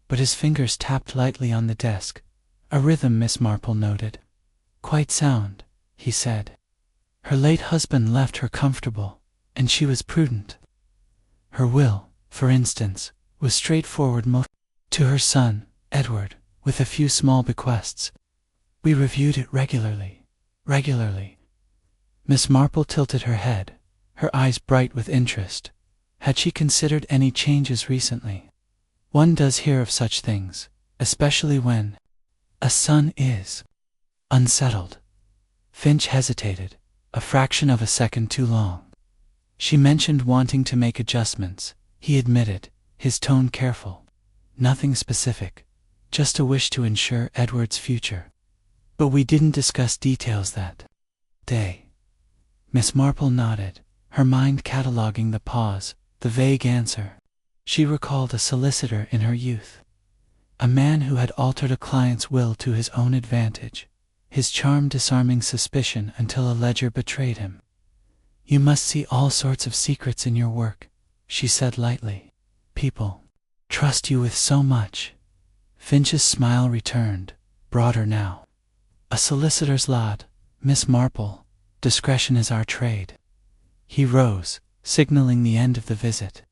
but his fingers tapped lightly on the desk, a rhythm Miss Marple noted. "Quite sound," he said. "Her late husband left her comfortable, and she was prudent. Her will, for instance, was straightforward to her son, Edward, with a few small bequests. We reviewed it regularly. Miss Marple tilted her head, her eyes bright with interest. Had she considered any changes recently? One does hear of such things, especially when a son is unsettled. Finch hesitated, a fraction of a second too long. She mentioned wanting to make adjustments, he admitted, his tone careful. Nothing specific, just a wish to ensure Edward's future. But we didn't discuss details that day. Miss Marple nodded, her mind cataloging the pause, the vague answer. She recalled a solicitor in her youth, a man who had altered a client's will to his own advantage, his charm disarming suspicion until a ledger betrayed him. "You must see all sorts of secrets in your work," she said lightly. "People trust you with so much." Finch's smile returned, broader now. "A solicitor's lot, Miss Marple. Discretion is our trade." He rose, signaling the end of the visit.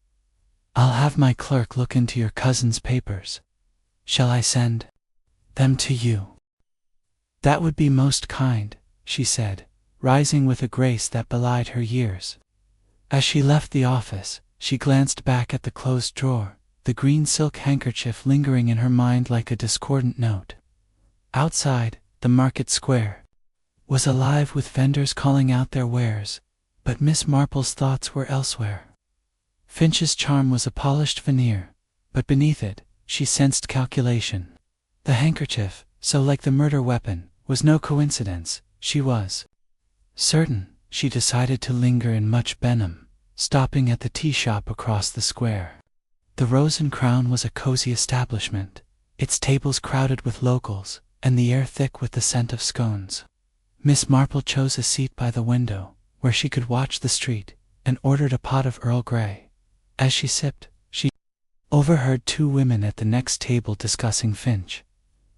"I'll have my clerk look into your cousin's papers. Shall I send them to you?" "That would be most kind," she said, rising with a grace that belied her years. As she left the office, she glanced back at the closed drawer, the green silk handkerchief lingering in her mind like a discordant note. Outside, the market square was alive with vendors calling out their wares, but Miss Marple's thoughts were elsewhere. Finch's charm was a polished veneer, but beneath it, she sensed calculation. The handkerchief, so like the murder weapon, was no coincidence. She was certain. She decided to linger in Much Benham, stopping at the tea shop across the square. The Rose and Crown was a cozy establishment, its tables crowded with locals, and the air thick with the scent of scones. Miss Marple chose a seat by the window, where she could watch the street, and ordered a pot of Earl Grey. As she sipped, she overheard two women at the next table discussing Finch.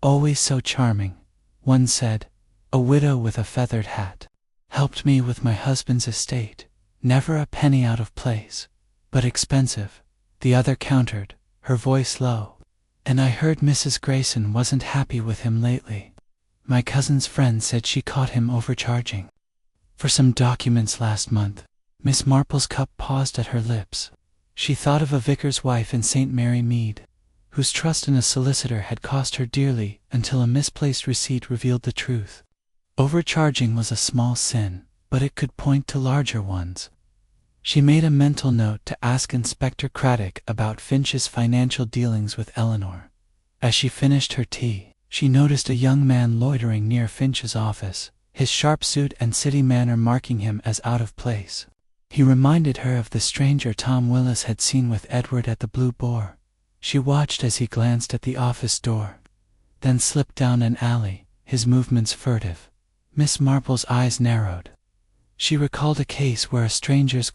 "Always so charming," one said, a widow with a feathered hat. "Helped me with my husband's estate. Never a penny out of place. But expensive," the other countered, her voice low. "And I heard Mrs. Grayson wasn't happy with him lately. My cousin's friend said she caught him overcharging for some documents last month." Miss Marple's cup paused at her lips. She thought of a vicar's wife in St. Mary Mead, whose trust in a solicitor had cost her dearly until a misplaced receipt revealed the truth. Overcharging was a small sin, but it could point to larger ones. She made a mental note to ask Inspector Craddock about Finch's financial dealings with Eleanor. As she finished her tea, she noticed a young man loitering near Finch's office, his sharp suit and city manner marking him as out of place. He reminded her of the stranger Tom Willis had seen with Edward at the Blue Boar. She watched as he glanced at the office door, then slipped down an alley, his movements furtive. Miss Marple's eyes narrowed. She recalled a case where a stranger's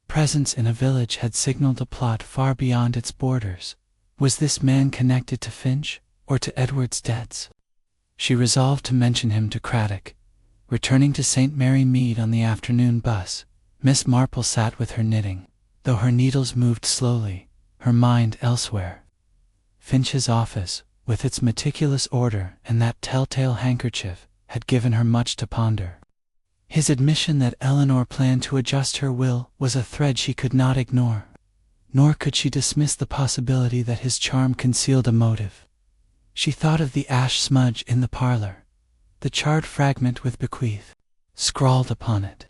presence in a village had signaled a plot far beyond its borders. Was this man connected to Finch, or to Edward's debts? She resolved to mention him to Craddock. Returning to St. Mary Mead on the afternoon bus, Miss Marple sat with her knitting, though her needles moved slowly, her mind elsewhere. Finch's office, with its meticulous order and that telltale handkerchief, had given her much to ponder. His admission that Eleanor planned to adjust her will was a thread she could not ignore, nor could she dismiss the possibility that his charm concealed a motive. She thought of the ash smudge in the parlor, the charred fragment with bequeath scrawled upon it.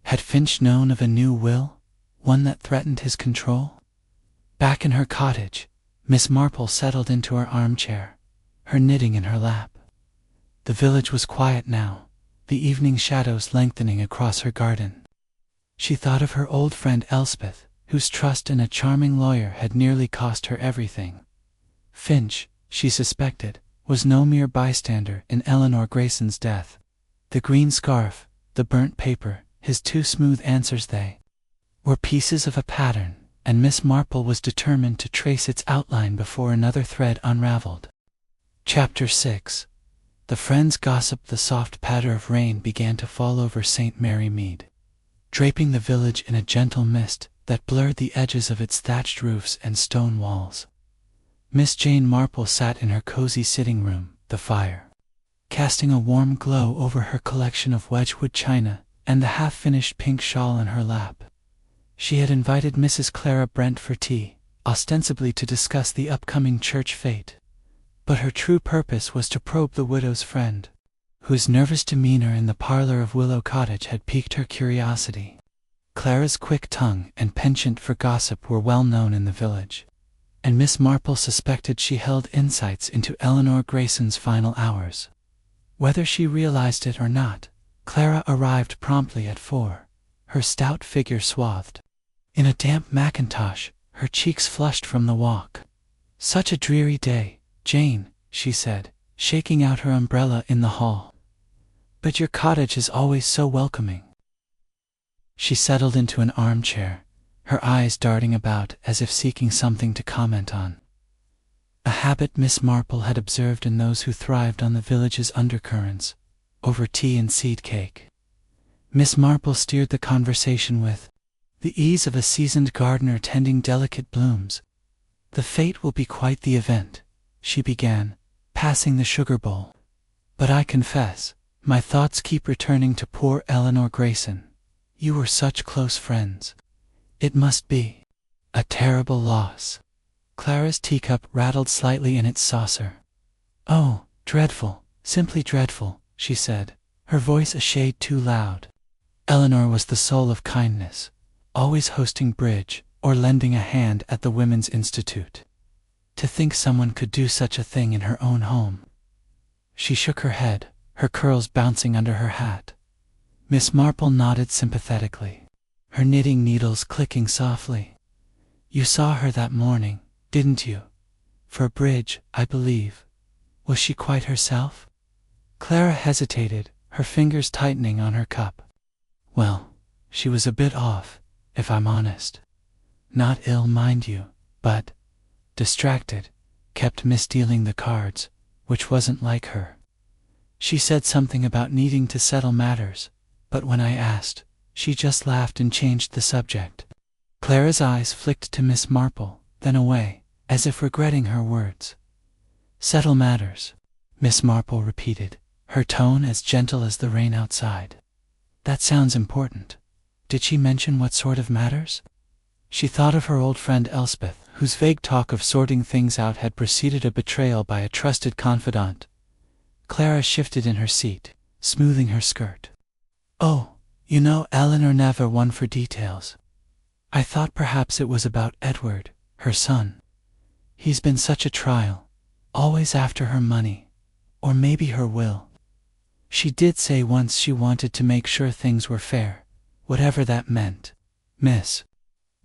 Had Finch known of a new will, one that threatened his control? Back in her cottage, Miss Marple settled into her armchair, her knitting in her lap. The village was quiet now, the evening shadows lengthening across her garden. She thought of her old friend Elspeth, whose trust in a charming lawyer had nearly cost her everything. Finch, she suspected, was no mere bystander in Eleanor Grayson's death. The green scarf, the burnt paper, his two smooth answers, they were pieces of a pattern, and Miss Marple was determined to trace its outline before another thread unraveled. Chapter 6. The friends gossiped. The soft patter of rain began to fall over St. Mary Mead, draping the village in a gentle mist that blurred the edges of its thatched roofs and stone walls. Miss Jane Marple sat in her cozy sitting room, the fire casting a warm glow over her collection of Wedgwood china and the half-finished pink shawl in her lap. She had invited Mrs. Clara Brent for tea, ostensibly to discuss the upcoming church fete. But her true purpose was to probe the widow's friend, whose nervous demeanor in the parlor of Willow Cottage had piqued her curiosity. Clara's quick tongue and penchant for gossip were well known in the village, and Miss Marple suspected she held insights into Eleanor Grayson's final hours. Whether she realized it or not, Clara arrived promptly at 4, her stout figure swathed in a damp mackintosh, her cheeks flushed from the walk. "Such a dreary day, Jane," she said, shaking out her umbrella in the hall. "But your cottage is always so welcoming." She settled into an armchair, her eyes darting about as if seeking something to comment on. A habit Miss Marple had observed in those who thrived on the village's undercurrents, over tea and seed cake. Miss Marple steered the conversation with the ease of a seasoned gardener tending delicate blooms. "The fete will be quite the event," she began, passing the sugar bowl. "But I confess, my thoughts keep returning to poor Eleanor Grayson. You were such close friends. It must be a terrible loss." Clara's teacup rattled slightly in its saucer. "Oh, dreadful, simply dreadful," she said, her voice a shade too loud. "Eleanor was the soul of kindness, always hosting bridge or lending a hand at the Women's Institute. To think someone could do such a thing in her own home." She shook her head, her curls bouncing under her hat. Miss Marple nodded sympathetically, her knitting needles clicking softly. "You saw her that morning, didn't you? For bridge, I believe. Was she quite herself?" Clara hesitated, her fingers tightening on her cup. Well, she was a bit off, if I'm honest. Not ill, mind you, but distracted, kept misdealing the cards, which wasn't like her. She said something about needing to settle matters, but when I asked, she just laughed and changed the subject. Clara's eyes flicked to Miss Marple, then away, as if regretting her words. Settle matters, Miss Marple repeated, her tone as gentle as the rain outside. That sounds important. Did she mention what sort of matters? She thought of her old friend Elspeth, whose vague talk of sorting things out had preceded a betrayal by a trusted confidant. Clara shifted in her seat, smoothing her skirt. Oh, you know, Eleanor never one for details. I thought perhaps it was about Edward, her son. He's been such a trial, always after her money, or maybe her will. She did say once she wanted to make sure things were fair, whatever that meant. Miss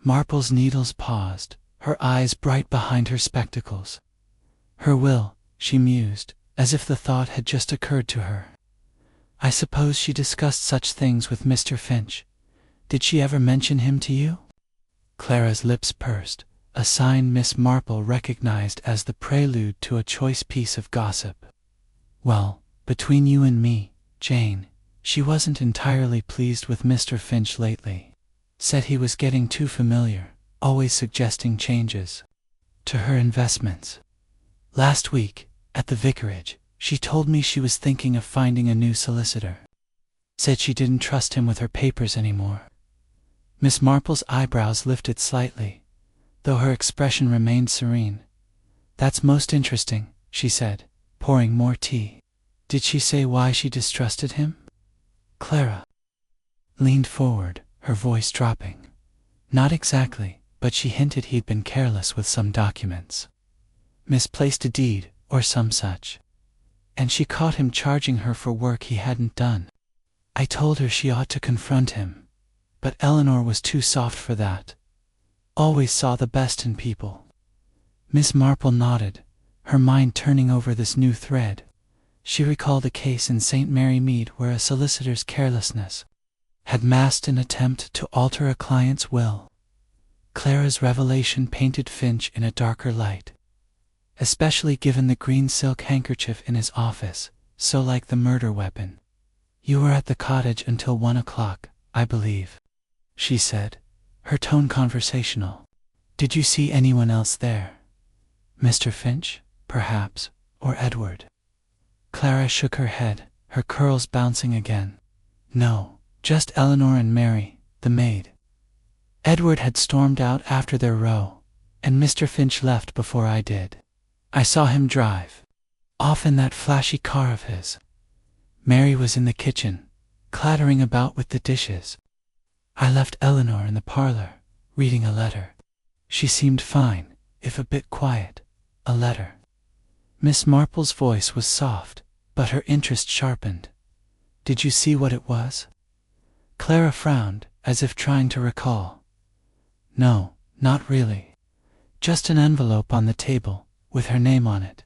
Marple's needles paused, her eyes bright behind her spectacles. Her will, she mused, as if the thought had just occurred to her. I suppose she discussed such things with Mr. Finch. Did she ever mention him to you? Clara's lips pursed, a sign Miss Marple recognized as the prelude to a choice piece of gossip. Well, between you and me, Jane, she wasn't entirely pleased with Mr. Finch lately. Said he was getting too familiar, always suggesting changes to her investments. Last week, at the vicarage, she told me she was thinking of finding a new solicitor. Said she didn't trust him with her papers anymore. Miss Marple's eyebrows lifted slightly, though her expression remained serene. That's most interesting, she said, pouring more tea. Did she say why she distrusted him? Clara leaned forward, her voice dropping. Not exactly, but she hinted he'd been careless with some documents. Misplaced a deed, or some such. And she caught him charging her for work he hadn't done. I told her she ought to confront him, but Eleanor was too soft for that. Always saw the best in people. Miss Marple nodded, her mind turning over this new thread. She recalled a case in St. Mary Mead where a solicitor's carelessness had masked an attempt to alter a client's will. Clara's revelation painted Finch in a darker light, especially given the green silk handkerchief in his office, so like the murder weapon. You were at the cottage until 1 o'clock, I believe, she said, her tone conversational. Did you see anyone else there? Mr. Finch, perhaps, or Edward? Clara shook her head, her curls bouncing again. No, just Eleanor and Mary, the maid. Edward had stormed out after their row, and Mr. Finch left before I did. I saw him drive off in that flashy car of his. Mary was in the kitchen, clattering about with the dishes. I left Eleanor in the parlor, reading a letter. She seemed fine, if a bit quiet. A letter. Miss Marple's voice was soft, but her interest sharpened. Did you see what it was? Clara frowned, as if trying to recall. No, not really. Just an envelope on the table, with her name on it.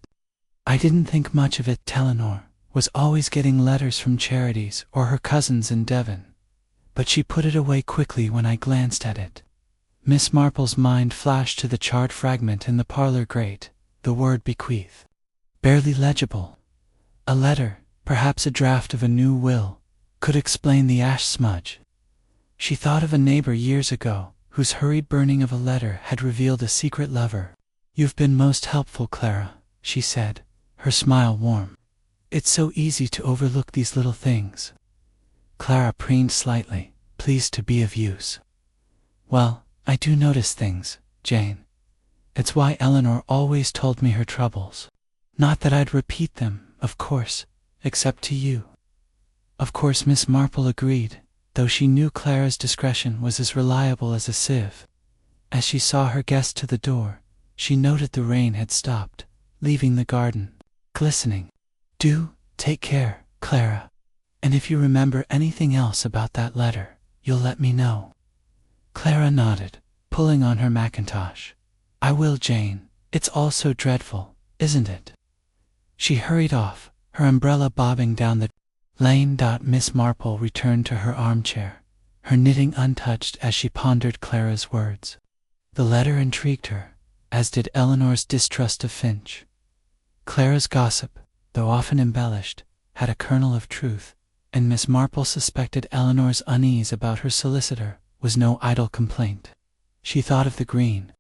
I didn't think much of it. Eleanor was always getting letters from charities or her cousins in Devon, but she put it away quickly when I glanced at it. Miss Marple's mind flashed to the charred fragment in the parlor grate, the word bequeath. Barely legible. A letter, perhaps a draft of a new will, could explain the ash smudge. She thought of a neighbor years ago, whose hurried burning of a letter had revealed a secret lover. You've been most helpful, Clara, she said, her smile warm. It's so easy to overlook these little things. Clara preened slightly, pleased to be of use. Well, I do notice things, Jane. It's why Eleanor always told me her troubles. Not that I'd repeat them, of course, except to you. Of course Miss Marple agreed, though she knew Clara's discretion was as reliable as a sieve. As she saw her guest to the door, she noted the rain had stopped, leaving the garden glistening. Do take care, Clara. And if you remember anything else about that letter, you'll let me know. Clara nodded, pulling on her mackintosh. I will, Jane. It's all so dreadful, isn't it? She hurried off, her umbrella bobbing down the Miss Marple returned to her armchair, her knitting untouched as she pondered Clara's words. The letter intrigued her, as did Eleanor's distrust of Finch. Clara's gossip, though often embellished, had a kernel of truth, and Miss Marple suspected Eleanor's unease about her solicitor was no idle complaint. She thought of the green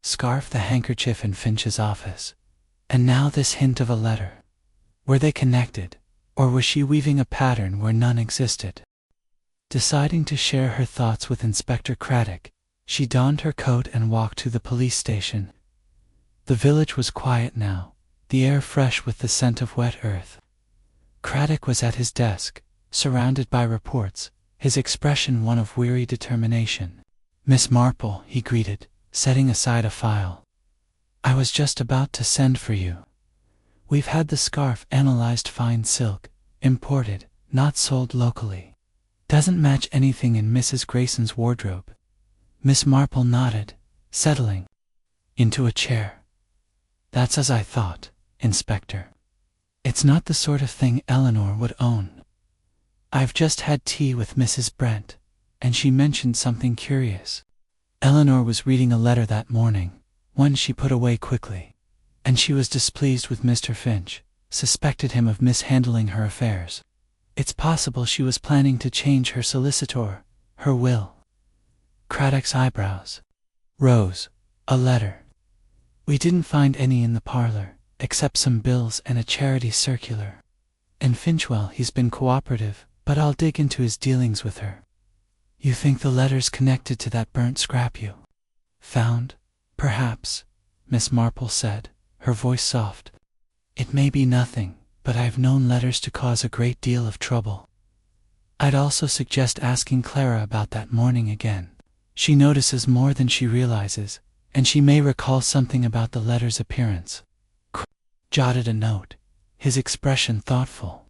scarf, the handkerchief in Finch's office, and now this hint of a letter. Were they connected, or was she weaving a pattern where none existed? Deciding to share her thoughts with Inspector Craddock, she donned her coat and walked to the police station. The village was quiet now, the air fresh with the scent of wet earth. Craddock was at his desk, surrounded by reports, his expression one of weary determination. "Miss Marple," he greeted, setting aside a file. "I was just about to send for you. We've had the scarf analyzed, fine silk, imported, not sold locally. Doesn't match anything in Mrs. Grayson's wardrobe." Miss Marple nodded, settling into a chair. "That's as I thought, Inspector. It's not the sort of thing Eleanor would own. I've just had tea with Mrs. Brent, and she mentioned something curious. Eleanor was reading a letter that morning, one she put away quickly, and she was displeased with Mr. Finch, suspected him of mishandling her affairs. It's possible she was planning to change her solicitor, her will." Craddock's eyebrows rose. "A letter. We didn't find any in the parlor, except some bills and a charity circular. And Finchwell, he's been cooperative, but I'll dig into his dealings with her." "You think the letter's connected to that burnt scrap you found?" "Perhaps," Miss Marple said, her voice soft. "It may be nothing, but I've known letters to cause a great deal of trouble. I'd also suggest asking Clara about that morning again. She notices more than she realizes, and she may recall something about the letter's appearance." Jotted a note, his expression thoughtful.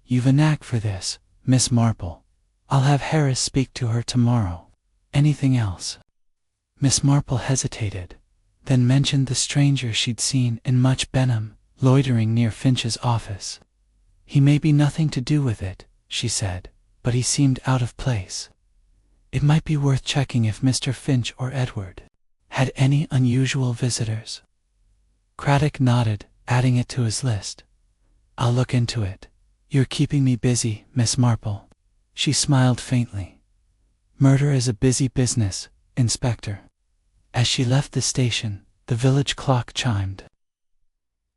"You've a knack for this, Miss Marple. I'll have Harris speak to her tomorrow. Anything else?" Miss Marple hesitated, then mentioned the stranger she'd seen in Much Benham, loitering near Finch's office. "He may be nothing to do with it," she said, "but he seemed out of place. It might be worth checking if Mr. Finch or Edward had any unusual visitors." Craddock nodded, adding it to his list. "I'll look into it. You're keeping me busy, Miss Marple." She smiled faintly. "Murder is a busy business, Inspector." As she left the station, the village clock chimed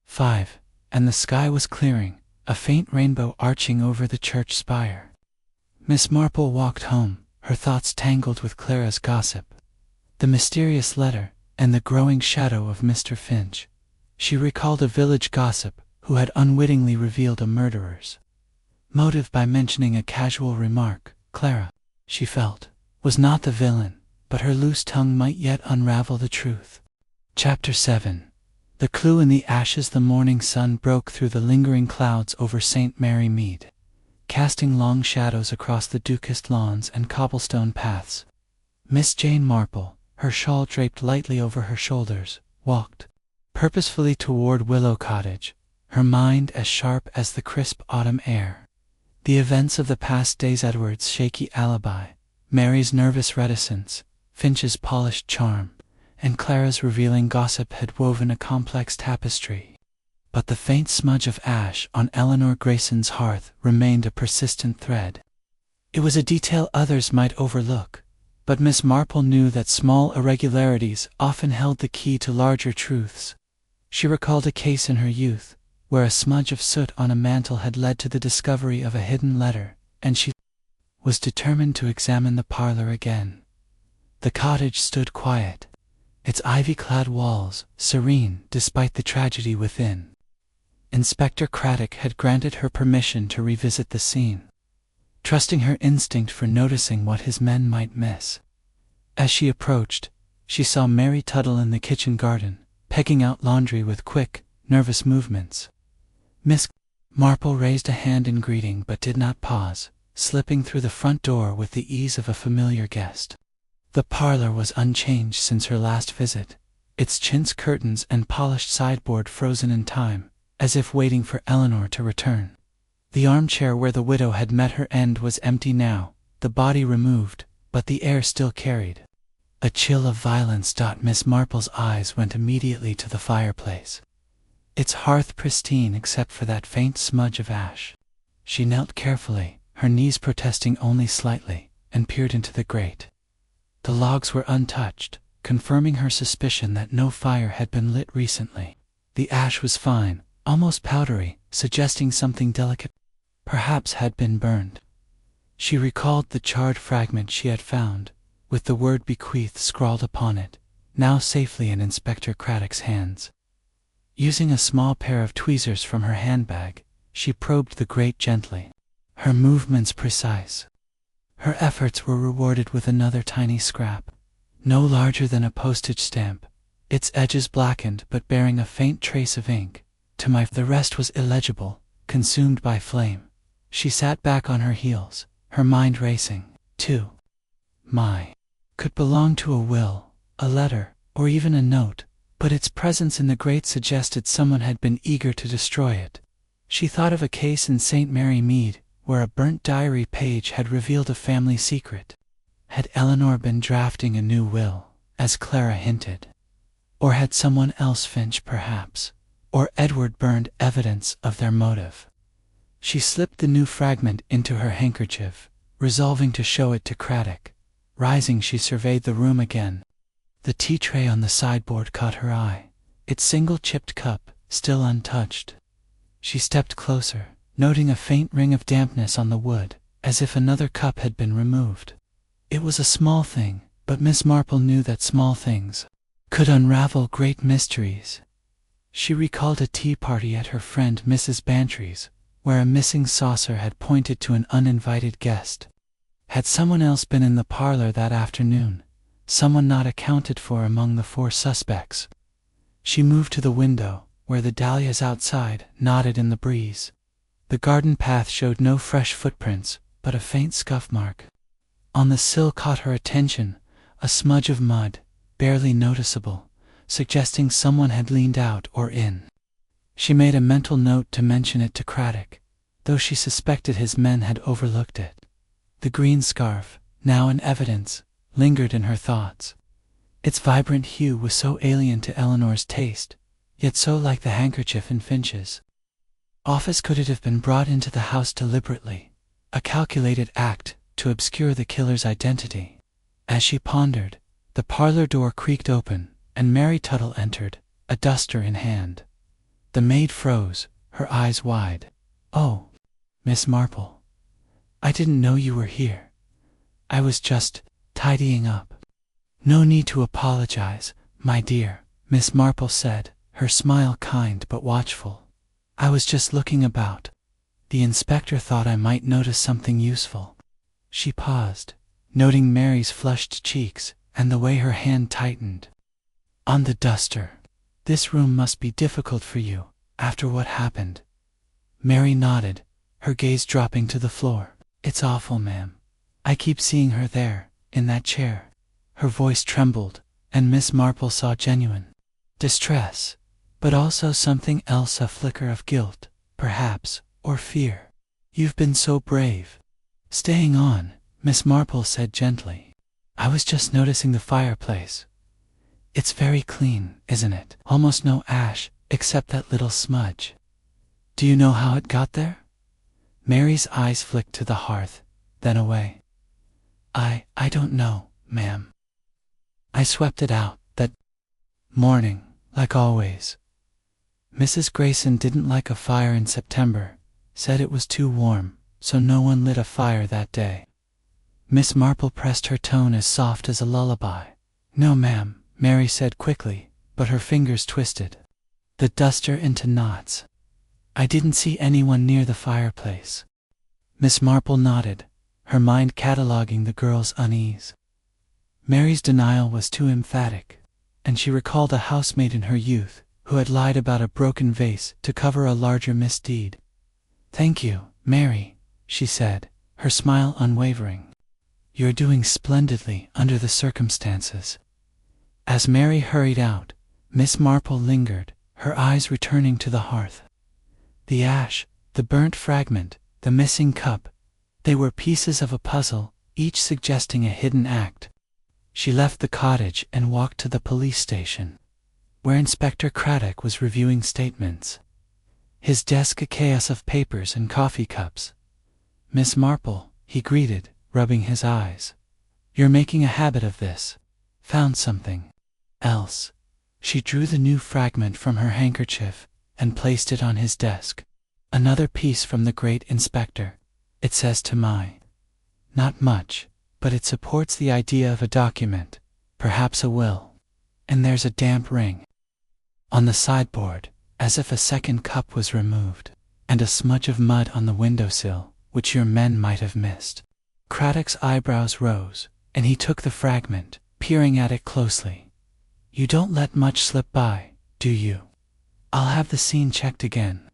5, and the sky was clearing, a faint rainbow arching over the church spire. Miss Marple walked home, her thoughts tangled with Clara's gossip, the mysterious letter, and the growing shadow of Mr. Finch. She recalled a village gossip who had unwittingly revealed a murderer's motive by mentioning a casual remark. Clara, she felt, was not the villain, but her loose tongue might yet unravel the truth. Chapter 7. The clue in the ashes. The morning sun broke through the lingering clouds over St. Mary Mead, casting long shadows across the Ducast lawns and cobblestone paths. Miss Jane Marple, her shawl draped lightly over her shoulders, walked purposefully toward Willow Cottage, her mind as sharp as the crisp autumn air. The events of the past days, Edward's shaky alibi, Mary's nervous reticence, Finch's polished charm, and Clara's revealing gossip had woven a complex tapestry. But the faint smudge of ash on Eleanor Grayson's hearth remained a persistent thread. It was a detail others might overlook, but Miss Marple knew that small irregularities often held the key to larger truths. She recalled a case in her youth, where a smudge of soot on a mantel had led to the discovery of a hidden letter, and she was determined to examine the parlor again. The cottage stood quiet, its ivy-clad walls serene despite the tragedy within. Inspector Craddock had granted her permission to revisit the scene, trusting her instinct for noticing what his men might miss. As she approached, she saw Mary Tuttle in the kitchen garden, pegging out laundry with quick, nervous movements. Miss Marple raised a hand in greeting but did not pause, slipping through the front door with the ease of a familiar guest. The parlor was unchanged since her last visit, its chintz curtains and polished sideboard frozen in time, as if waiting for Eleanor to return. The armchair where the widow had met her end was empty now, the body removed, but the air still carried a chill of violence. Miss Marple's eyes went immediately to the fireplace, its hearth pristine except for that faint smudge of ash. She knelt carefully, her knees protesting only slightly, and peered into the grate. The logs were untouched, confirming her suspicion that no fire had been lit recently. The ash was fine, almost powdery, suggesting something delicate perhaps had been burned. She recalled the charred fragment she had found, with the word bequeathed scrawled upon it, now safely in Inspector Craddock's hands. Using a small pair of tweezers from her handbag, she probed the grate gently, her movements precise. Her efforts were rewarded with another tiny scrap, no larger than a postage stamp, its edges blackened but bearing a faint trace of ink. The rest was illegible, consumed by flame. She sat back on her heels, her mind racing. Could belong to a will, a letter, or even a note, but its presence in the grate suggested someone had been eager to destroy it. She thought of a case in St. Mary Mead, where a burnt diary page had revealed a family secret. Had Eleanor been drafting a new will, as Clara hinted? Or had someone else, Finch perhaps, or Edward, burned evidence of their motive? She slipped the new fragment into her handkerchief, resolving to show it to Craddock. Rising, she surveyed the room again. The tea tray on the sideboard caught her eye, its single chipped cup still untouched. She stepped closer, noting a faint ring of dampness on the wood, as if another cup had been removed. It was a small thing, but Miss Marple knew that small things could unravel great mysteries. She recalled a tea party at her friend Mrs. Bantry's, where a missing saucer had pointed to an uninvited guest. Had someone else been in the parlor that afternoon? Someone not accounted for among the 4 suspects? She moved to the window, where the dahlias outside nodded in the breeze. The garden path showed no fresh footprints, but a faint scuff mark. On the sill caught her attention, a smudge of mud, barely noticeable, suggesting someone had leaned out or in. She made a mental note to mention it to Craddock, though she suspected his men had overlooked it. The green scarf, now in evidence, lingered in her thoughts. Its vibrant hue was so alien to Eleanor's taste, yet so like the handkerchief in Finch's. Could it have been brought into the house deliberately, a calculated act to obscure the killer's identity? As she pondered, the parlor door creaked open, and Mary Tuttle entered, a duster in hand. The maid froze, her eyes wide. "Oh, Miss Marple. I didn't know you were here. I was just tidying up." "No need to apologize, my dear," Miss Marple said, her smile kind but watchful. "I was just looking about. The inspector thought I might notice something useful." She paused, noting Mary's flushed cheeks and the way her hand tightened on the duster. "This room must be difficult for you, after what happened." Mary nodded, her gaze dropping to the floor. "It's awful, ma'am. I keep seeing her there, in that chair." Her voice trembled, and Miss Marple saw genuine distress, but also something else, a flicker of guilt, perhaps, or fear. "You've been so brave, staying on," Miss Marple said gently. "I was just noticing the fireplace. It's very clean, isn't it? Almost no ash, except that little smudge. Do you know how it got there?" Mary's eyes flicked to the hearth, then away. I don't know, ma'am. I swept it out that morning, like always. Mrs. Grayson didn't like a fire in September, said it was too warm, so no one lit a fire that day." Miss Marple pressed her tone as soft as a lullaby. "No, ma'am," Mary said quickly, but her fingers twisted the duster into knots. "I didn't see anyone near the fireplace." Miss Marple nodded, her mind cataloguing the girl's unease. Mary's denial was too emphatic, and she recalled a housemaid in her youth who had lied about a broken vase to cover a larger misdeed. "Thank you, Mary," she said, her smile unwavering. "You're doing splendidly under the circumstances." As Mary hurried out, Miss Marple lingered, her eyes returning to the hearth. The ash, the burnt fragment, the missing cup. They were pieces of a puzzle, each suggesting a hidden act. She left the cottage and walked to the police station, where Inspector Craddock was reviewing statements. His desk a chaos of papers and coffee cups. "Miss Marple," he greeted, rubbing his eyes. "You're making a habit of this. Found something else?" She drew the new fragment from her handkerchief and placed it on his desk. "Another piece from the great inspector. It says to my. Not much, but it supports the idea of a document, perhaps a will. And there's a damp ring on the sideboard, as if a second cup was removed, and a smudge of mud on the windowsill, which your men might have missed." Craddock's eyebrows rose, and he took the fragment, peering at it closely. "You don't let much slip by, do you? I'll have the scene checked again."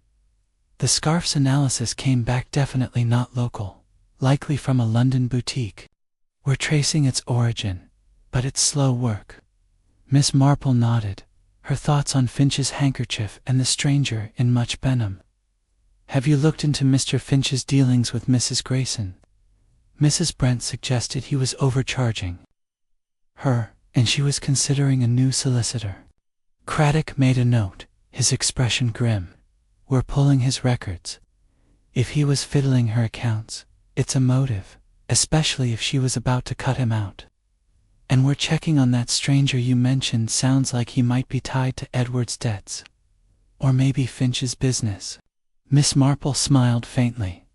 The scarf's analysis came back definitely not local, likely from a London boutique. "We're tracing its origin, but it's slow work." Miss Marple nodded, her thoughts on Finch's handkerchief and the stranger in Much Benham. "Have you looked into Mr. Finch's dealings with Mrs. Grayson?" Mrs. Brent suggested he was overcharging her, and she was considering a new solicitor. Craddock made a note, his expression grim. "We're pulling his records. If he was fiddling her accounts, it's a motive, especially if she was about to cut him out. And we're checking on that stranger you mentioned. Sounds like he might be tied to Edward's debts. Or maybe Finch's business." Miss Marple smiled faintly.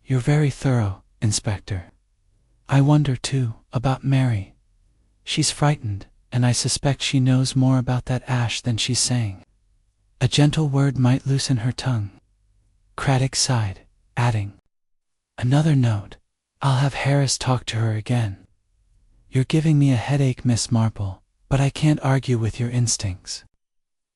"You're very thorough, Inspector. I wonder, too, about Mary. She's frightened, and I suspect she knows more about that ash than she's saying. A gentle word might loosen her tongue." Craddock sighed, adding, "Another note. I'll have Harris talk to her again. You're giving me a headache, Miss Marple, but I can't argue with your instincts."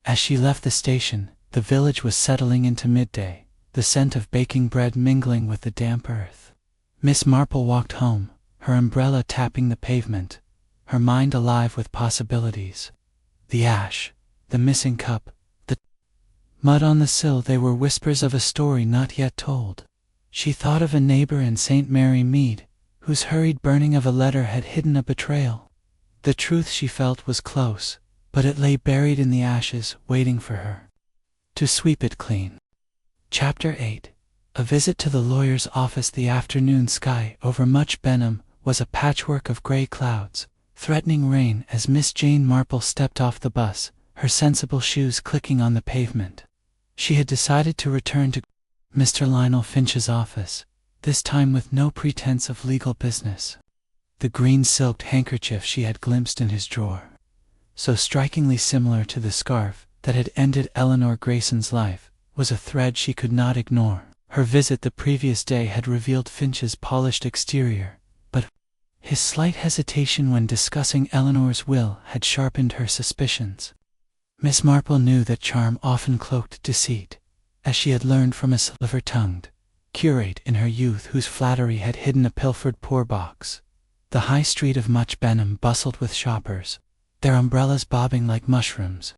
As she left the station, the village was settling into midday, the scent of baking bread mingling with the damp earth. Miss Marple walked home, her umbrella tapping the pavement, her mind alive with possibilities. The ash, the missing cup, the mud on the sill, they were whispers of a story not yet told. She thought of a neighbor in St. Mary Mead, whose hurried burning of a letter had hidden a betrayal. The truth, she felt, was close, but it lay buried in the ashes, waiting for her to sweep it clean. Chapter 8. A visit to the lawyer's office. The afternoon sky over Much Benham was a patchwork of gray clouds, threatening rain as Miss Jane Marple stepped off the bus, her sensible shoes clicking on the pavement. She had decided to return to Mr. Lionel Finch's office, this time with no pretense of legal business. The green silked handkerchief she had glimpsed in his drawer, so strikingly similar to the scarf that had ended Eleanor Grayson's life, was a thread she could not ignore. Her visit the previous day had revealed Finch's polished exterior, but his slight hesitation when discussing Eleanor's will had sharpened her suspicions. Miss Marple knew that charm often cloaked deceit, as she had learned from a silver-tongued curate in her youth whose flattery had hidden a pilfered poor-box. The high street of Much Benham bustled with shoppers, their umbrellas bobbing like mushrooms.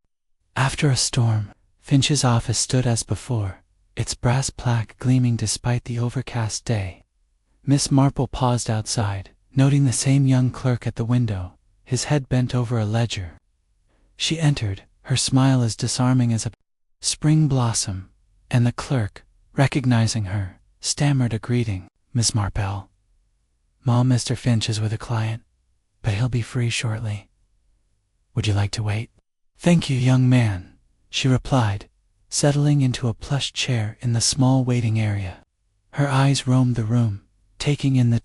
After a storm, Finch's office stood as before, its brass plaque gleaming despite the overcast day. Miss Marple paused outside, noting the same young clerk at the window, his head bent over a ledger. She entered, her smile as disarming as a spring blossom, and the clerk, recognizing her, stammered a greeting. "Miss Marple. Mr. Finch is with a client, but he'll be free shortly. Would you like to wait?" "Thank you, young man," she replied, settling into a plush chair in the small waiting area. Her eyes roamed the room, taking in the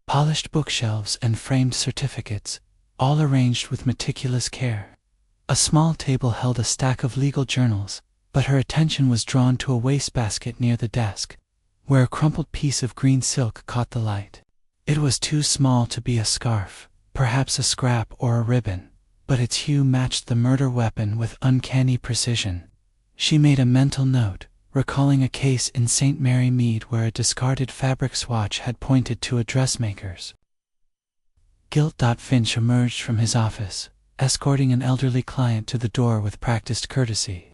polished bookshelves and framed certificates, all arranged with meticulous care. A small table held a stack of legal journals, but her attention was drawn to a wastebasket near the desk, where a crumpled piece of green silk caught the light. It was too small to be a scarf, perhaps a scrap or a ribbon, but its hue matched the murder weapon with uncanny precision. She made a mental note, recalling a case in St. Mary Mead where a discarded fabric swatch had pointed to a dressmaker's guilt. Finch emerged from his office, escorting an elderly client to the door with practiced courtesy.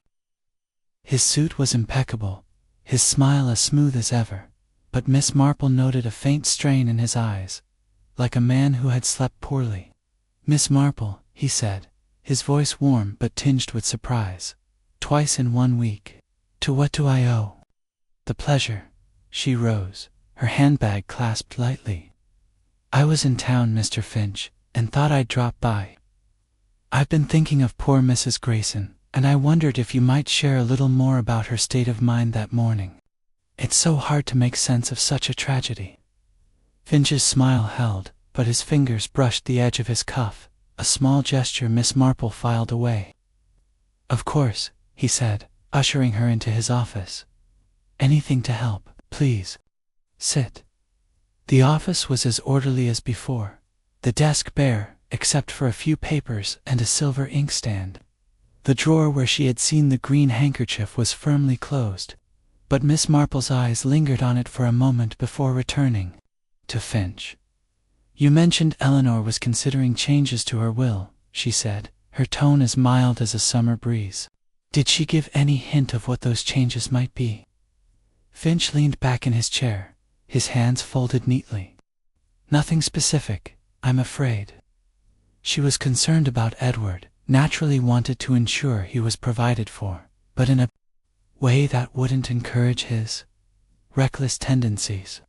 His suit was impeccable, his smile as smooth as ever, but Miss Marple noted a faint strain in his eyes, like a man who had slept poorly. "Miss Marple," he said, his voice warm but tinged with surprise, "twice in 1 week. To what do I owe the pleasure?" She rose, her handbag clasped lightly. "I was in town, Mr. Finch, and thought I'd drop by. I've been thinking of poor Mrs. Grayson, and I wondered if you might share a little more about her state of mind that morning. It's so hard to make sense of such a tragedy." Finch's smile held, but his fingers brushed the edge of his cuff, a small gesture Miss Marple filed away. "Of course," he said, ushering her into his office. "Anything to help, please. Sit." The office was as orderly as before, the desk bare, except for a few papers and a silver inkstand. The drawer where she had seen the green handkerchief was firmly closed, but Miss Marple's eyes lingered on it for a moment before returning to Finch. "You mentioned Eleanor was considering changes to her will," she said, her tone as mild as a summer breeze. "Did she give any hint of what those changes might be?" Finch leaned back in his chair, his hands folded neatly. "Nothing specific, I'm afraid. She was concerned about Edward, naturally wanted to ensure he was provided for, but in a way that wouldn't encourage his reckless tendencies.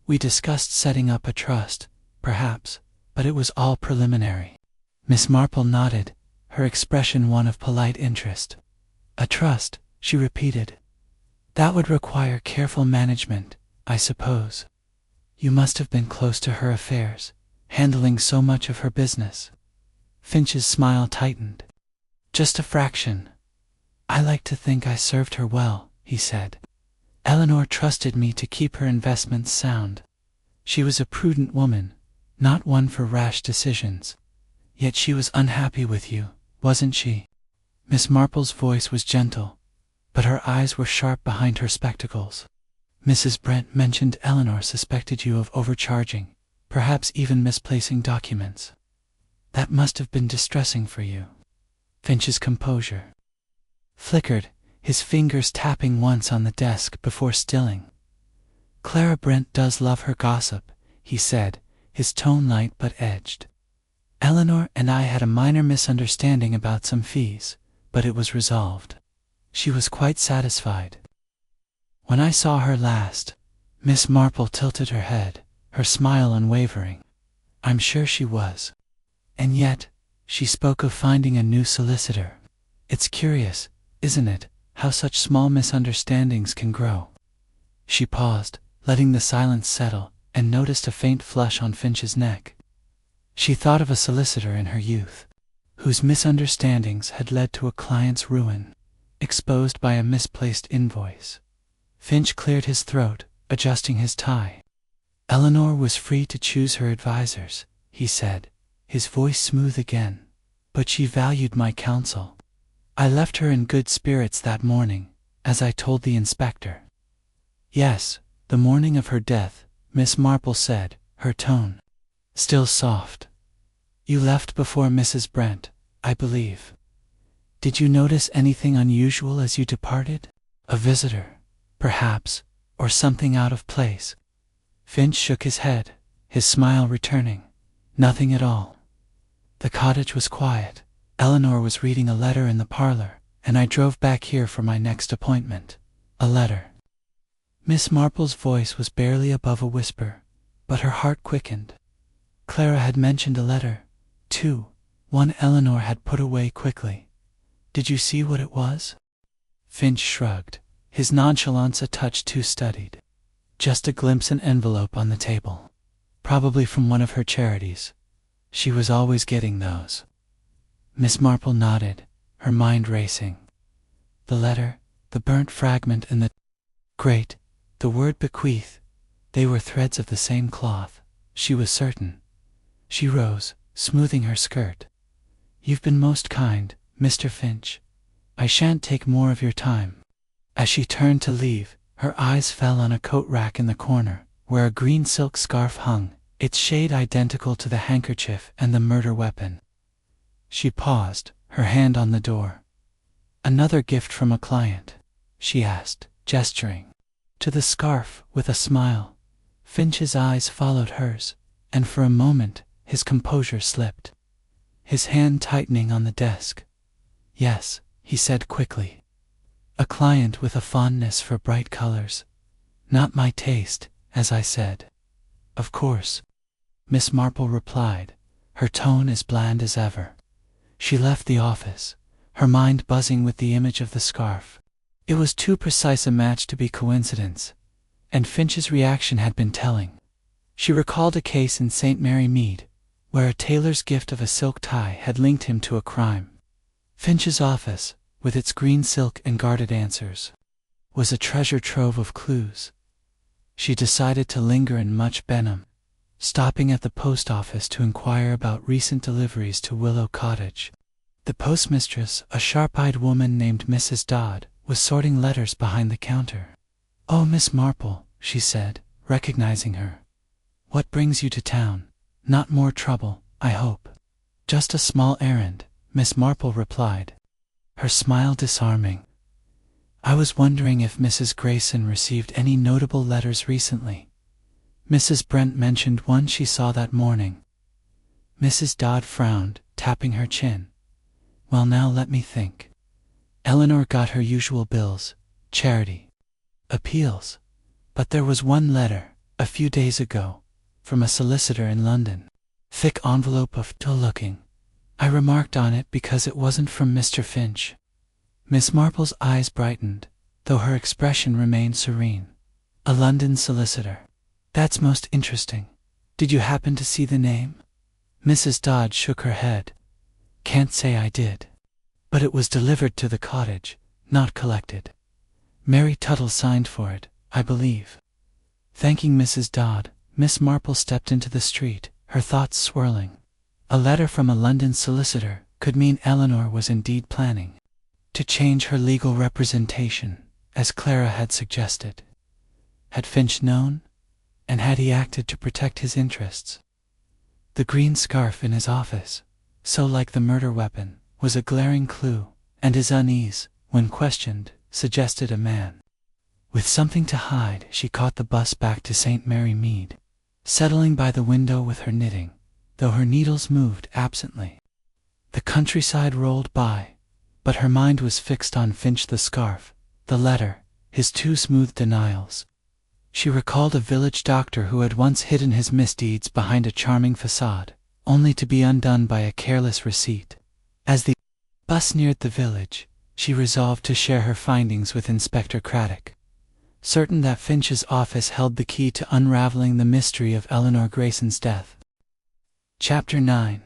We discussed setting up a trust, perhaps, but it was all preliminary." Miss Marple nodded, her expression one of polite interest. "A trust," she repeated. "That would require careful management, I suppose. You must have been close to her affairs, handling so much of her business." Finch's smile tightened. "Just a fraction. I like to think I served her well," he said. "Eleanor trusted me to keep her investments sound. She was a prudent woman, not one for rash decisions. Yet she was unhappy with you, wasn't she?" Miss Marple's voice was gentle, but her eyes were sharp behind her spectacles. "Mrs. Brent mentioned Eleanor suspected you of overcharging, perhaps even misplacing documents. That must have been distressing for you." Finch's composure flickered, his fingers tapping once on the desk before stilling. "Clara Brent does love her gossip," he said, his tone light but edged. "Eleanor and I had a minor misunderstanding about some fees, but it was resolved. She was quite satisfied. When I saw her last," Miss Marple tilted her head, her smile unwavering, "I'm sure she was. And yet, she spoke of finding a new solicitor. It's curious, isn't it, how such small misunderstandings can grow?" She paused, letting the silence settle, and noticed a faint flush on Finch's neck. She thought of a solicitor in her youth, whose misunderstandings had led to a client's ruin, exposed by a misplaced invoice. Finch cleared his throat, adjusting his tie. "Eleanor was free to choose her advisers," he said, his voice smooth again, "but she valued my counsel. I left her in good spirits that morning, as I told the inspector." "Yes, the morning of her death," Miss Marple said, her tone still soft. "You left before Mrs. Brent, I believe. Did you notice anything unusual as you departed? A visitor, perhaps, or something out of place?" Finch shook his head, his smile returning. "Nothing at all. The cottage was quiet. Eleanor was reading a letter in the parlor, and I drove back here for my next appointment." "A letter." Miss Marple's voice was barely above a whisper, but her heart quickened. Clara had mentioned a letter, too, one Eleanor had put away quickly. "Did you see what it was?" Finch shrugged, his nonchalance a touch too studied. "Just a glimpse an envelope on the table. Probably from one of her charities. She was always getting those." Miss Marple nodded, her mind racing. The letter, the burnt fragment, and the word bequeath, they were threads of the same cloth, she was certain. She rose, smoothing her skirt. "You've been most kind, Mr. Finch. I shan't take more of your time." As she turned to leave, her eyes fell on a coat rack in the corner, where a green silk scarf hung, its shade identical to the handkerchief and the murder weapon. She paused, her hand on the door. "Another gift from a client?" she asked, gesturing. to the scarf with a smile. Finch's eyes followed hers, and for a moment his composure slipped, his hand tightening on the desk. "Yes," he said quickly. "A client with a fondness for bright colors. Not my taste, as I said." "Of course," Miss Marple replied, her tone as bland as ever. She left the office, her mind buzzing with the image of the scarf. It was too precise a match to be coincidence, and Finch's reaction had been telling. She recalled a case in St. Mary Mead, where a tailor's gift of a silk tie had linked him to a crime. Finch's office, with its green silk and guarded answers, was a treasure trove of clues. She decided to linger in Much Benham, stopping at the post office to inquire about recent deliveries to Willow Cottage. The postmistress, a sharp-eyed woman named Mrs. Dodd, was sorting letters behind the counter. "Oh, Miss Marple," she said, recognizing her. "What brings you to town? Not more trouble, I hope." "Just a small errand," Miss Marple replied, her smile disarming. "I was wondering if Mrs. Grayson received any notable letters recently. Mrs. Brent mentioned one she saw that morning." Mrs. Dodd frowned, tapping her chin. "Well, now let me think. Eleanor got her usual bills, charity, appeals, but there was one letter, a few days ago, from a solicitor in London. Thick envelope of dull looking. I remarked on it because it wasn't from Mr. Finch." Miss Marple's eyes brightened, though her expression remained serene. "A London solicitor. That's most interesting. Did you happen to see the name?" Mrs. Dodd shook her head. "Can't say I did. But it was delivered to the cottage, not collected. Mary Tuttle signed for it, I believe." Thanking Mrs. Dodd, Miss Marple stepped into the street, her thoughts swirling. A letter from a London solicitor could mean Eleanor was indeed planning to change her legal representation, as Clara had suggested. Had Finch known? And had he acted to protect his interests? The green scarf in his office, so like the murder weapon, was a glaring clue, and his unease, when questioned, suggested a man. With something to hide, she caught the bus back to St. Mary Mead, settling by the window with her knitting, though her needles moved absently. The countryside rolled by, but her mind was fixed on Finch, the scarf, the letter, his two smooth denials. She recalled a village doctor who had once hidden his misdeeds behind a charming facade, only to be undone by a careless receipt. As the bus neared the village, she resolved to share her findings with Inspector Craddock, certain that Finch's office held the key to unraveling the mystery of Eleanor Grayson's death. Chapter 9.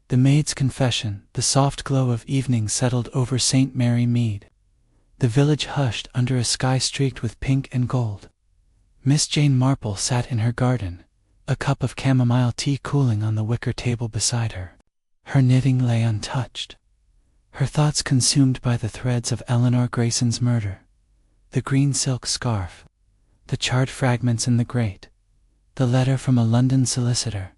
The Maid's Confession. The soft glow of evening settled over St. Mary Mead. The village hushed under a sky streaked with pink and gold. Miss Jane Marple sat in her garden, a cup of chamomile tea cooling on the wicker table beside her. Her knitting lay untouched, her thoughts consumed by the threads of Eleanor Grayson's murder, the green silk scarf, the charred fragments in the grate, the letter from a London solicitor,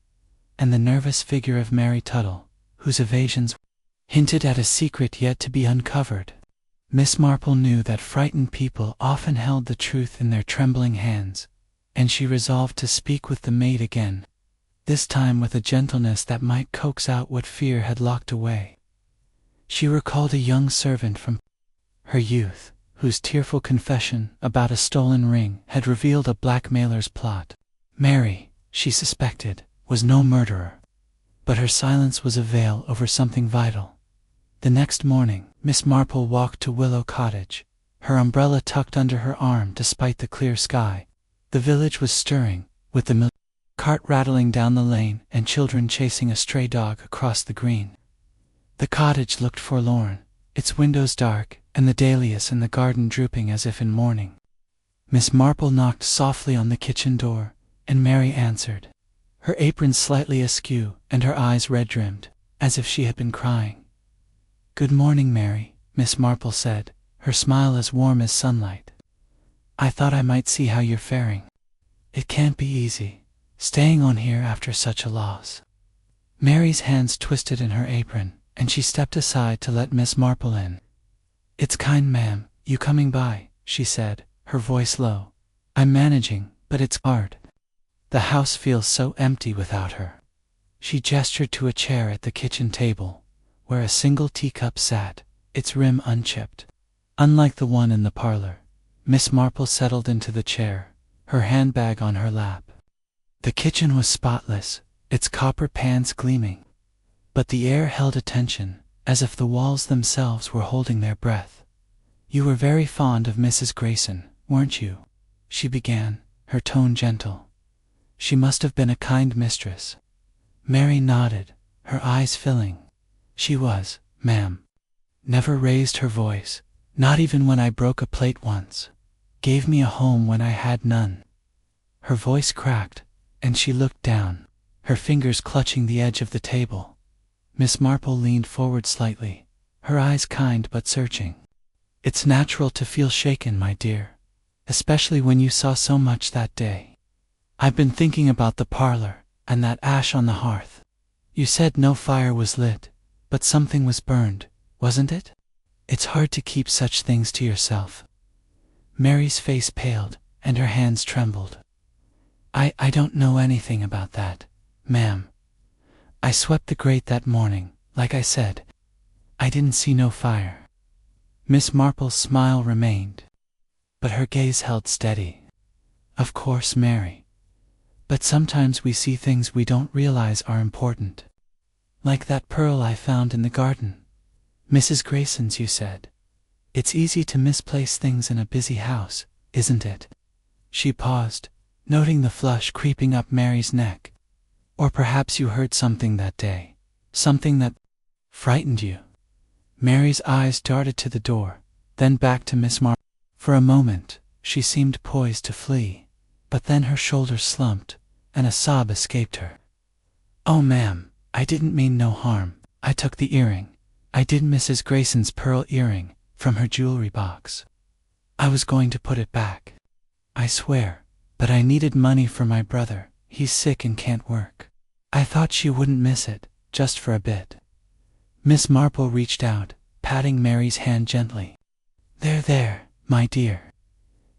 and the nervous figure of Mary Tuttle, whose evasions hinted at a secret yet to be uncovered. Miss Marple knew that frightened people often held the truth in their trembling hands, and she resolved to speak with the maid again, this time with a gentleness that might coax out what fear had locked away. She recalled a young servant from her youth, whose tearful confession about a stolen ring had revealed a blackmailer's plot. Mary, she suspected, was no murderer, but her silence was a veil over something vital. The next morning, Miss Marple walked to Willow Cottage, her umbrella tucked under her arm despite the clear sky. The village was stirring, with the milk cart rattling down the lane and children chasing a stray dog across the green. The cottage looked forlorn, its windows dark and the dahlias in the garden drooping as if in mourning. Miss Marple knocked softly on the kitchen door, and Mary answered, her apron slightly askew and her eyes red-rimmed, as if she had been crying. "Good morning, Mary," Miss Marple said, her smile as warm as sunlight. "I thought I might see how you're faring. It can't be easy, staying on here after such a loss." Mary's hands twisted in her apron, and she stepped aside to let Miss Marple in. "It's kind, ma'am, you coming by," she said, her voice low, I'm managing, but it's hard. The house feels so empty without her." She gestured to a chair at the kitchen table, where a single teacup sat, its rim unchipped. Unlike the one in the parlor, Miss Marple settled into the chair, her handbag on her lap. The kitchen was spotless, its copper pans gleaming, but the air held attention, as if the walls themselves were holding their breath. "You were very fond of Mrs. Grayson, weren't you?" she began, her tone gentle. "She must have been a kind mistress." Mary nodded, her eyes filling. "She was, ma'am. Never raised her voice, not even when I broke a plate once. Gave me a home when I had none." Her voice cracked, and she looked down, her fingers clutching the edge of the table. Miss Marple leaned forward slightly, her eyes kind but searching. "It's natural to feel shaken, my dear, especially when you saw so much that day. I've been thinking about the parlor, and that ash on the hearth. You said no fire was lit, but something was burned, wasn't it? It's hard to keep such things to yourself." Mary's face paled, and her hands trembled. I don't know anything about that, ma'am. I swept the grate that morning, like I said. I didn't see no fire." Miss Marple's smile remained, but her gaze held steady. "Of course, Mary. But sometimes we see things we don't realize are important. Like that pearl I found in the garden. Mrs. Grayson's, you said. It's easy to misplace things in a busy house, isn't it?" She paused, noting the flush creeping up Mary's neck. "Or perhaps you heard something that day, something that frightened you." Mary's eyes darted to the door, then back to Miss Marple. For a moment, she seemed poised to flee, but then her shoulders slumped, and a sob escaped her. "Oh, ma'am, I didn't mean no harm. I took the earring. I did Mrs. Grayson's pearl earring, from her jewelry box. I was going to put it back. I swear, but I needed money for my brother. He's sick and can't work. I thought she wouldn't miss it, just for a bit." Miss Marple reached out, patting Mary's hand gently. There, my dear.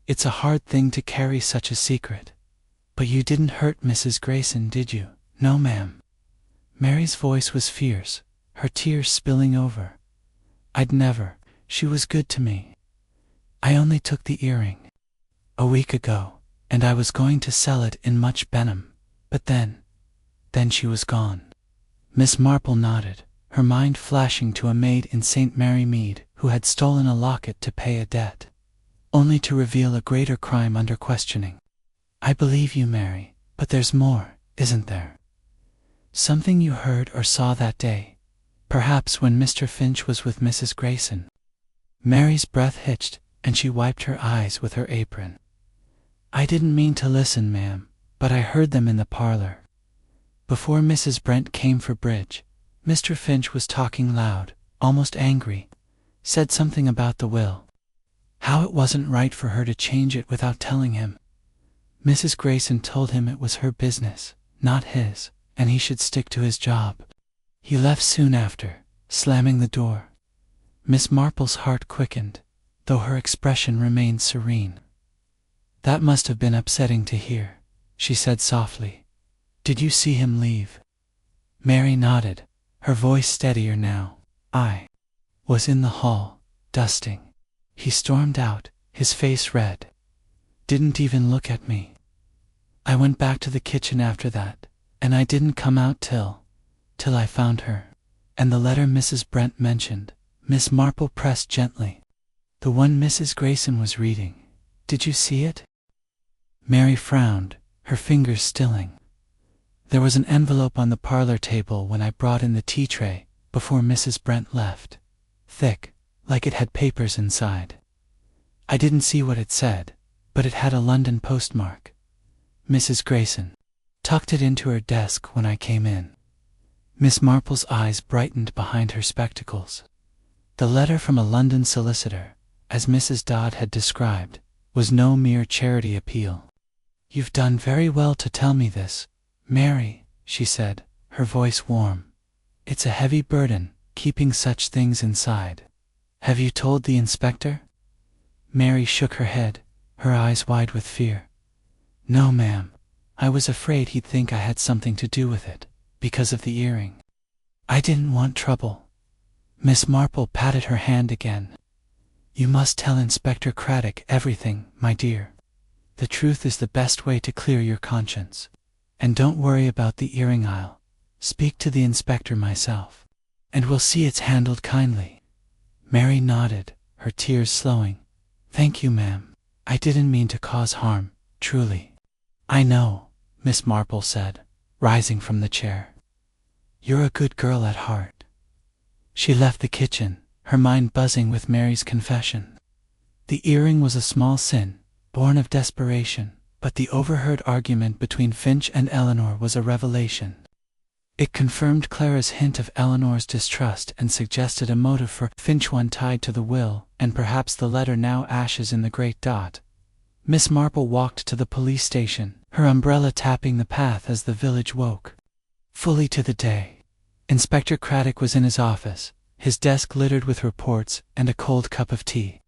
It's a hard thing to carry such a secret. But you didn't hurt Mrs. Grayson, did you?" "No, ma'am." Mary's voice was fierce, her tears spilling over. "I'd never. She was good to me. I only took the earring a week ago, and I was going to sell it in Much Benham, but then she was gone." Miss Marple nodded, her mind flashing to a maid in St. Mary Mead who had stolen a locket to pay a debt, only to reveal a greater crime under questioning. "I believe you, Mary, but there's more, isn't there? Something you heard or saw that day, perhaps when Mr. Finch was with Mrs. Grayson." Mary's breath hitched, and she wiped her eyes with her apron. "I didn't mean to listen, ma'am, but I heard them in the parlor. Before Mrs. Brent came for bridge, Mr. Finch was talking loud, almost angry, said something about the will. How it wasn't right for her to change it without telling him. Mrs. Grayson told him it was her business, not his, and he should stick to his job. He left soon after, slamming the door." Miss Marple's heart quickened, though her expression remained serene. "That must have been upsetting to hear," she said softly. "Did you see him leave?" Mary nodded, her voice steadier now. "I was in the hall, dusting. He stormed out, his face red. Didn't even look at me. I went back to the kitchen after that, and I didn't come out till I found her. And the letter Mrs. Brent mentioned," Miss Marple pressed gently. "The one Mrs. Grayson was reading. Did you see it?" Mary frowned, her fingers stilling. "There was an envelope on the parlor table when I brought in the tea tray, before Mrs. Brent left. Thick, like it had papers inside. I didn't see what it said, but it had a London postmark. Mrs. Grayson tucked it into her desk when I came in." Miss Marple's eyes brightened behind her spectacles. The letter from a London solicitor, as Mrs. Dodd had described, was no mere charity appeal. "You've done very well to tell me this, Mary," she said, her voice warm. "It's a heavy burden, keeping such things inside. Have you told the inspector?" Mary shook her head, her eyes wide with fear. "No, ma'am. I was afraid he'd think I had something to do with it, because of the earring. I didn't want trouble." Miss Marple patted her hand again. "You must tell Inspector Craddock everything, my dear. The truth is the best way to clear your conscience. And don't worry about the earring. I'll speak to the inspector myself, and we'll see it's handled kindly." Mary nodded, her tears slowing. "Thank you, ma'am. I didn't mean to cause harm, truly." "I know," Miss Marple said, rising from the chair. "You're a good girl at heart." She left the kitchen, her mind buzzing with Mary's confession. The earring was a small sin, born of desperation, but the overheard argument between Finch and Eleanor was a revelation. It confirmed Clara's hint of Eleanor's distrust and suggested a motive for Finch, one tied to the will, and perhaps the letter now ashes in the great dot. Miss Marple walked to the police station, her umbrella tapping the path as the village woke. Fully to the day, Inspector Craddock was in his office, his desk littered with reports and a cold cup of tea.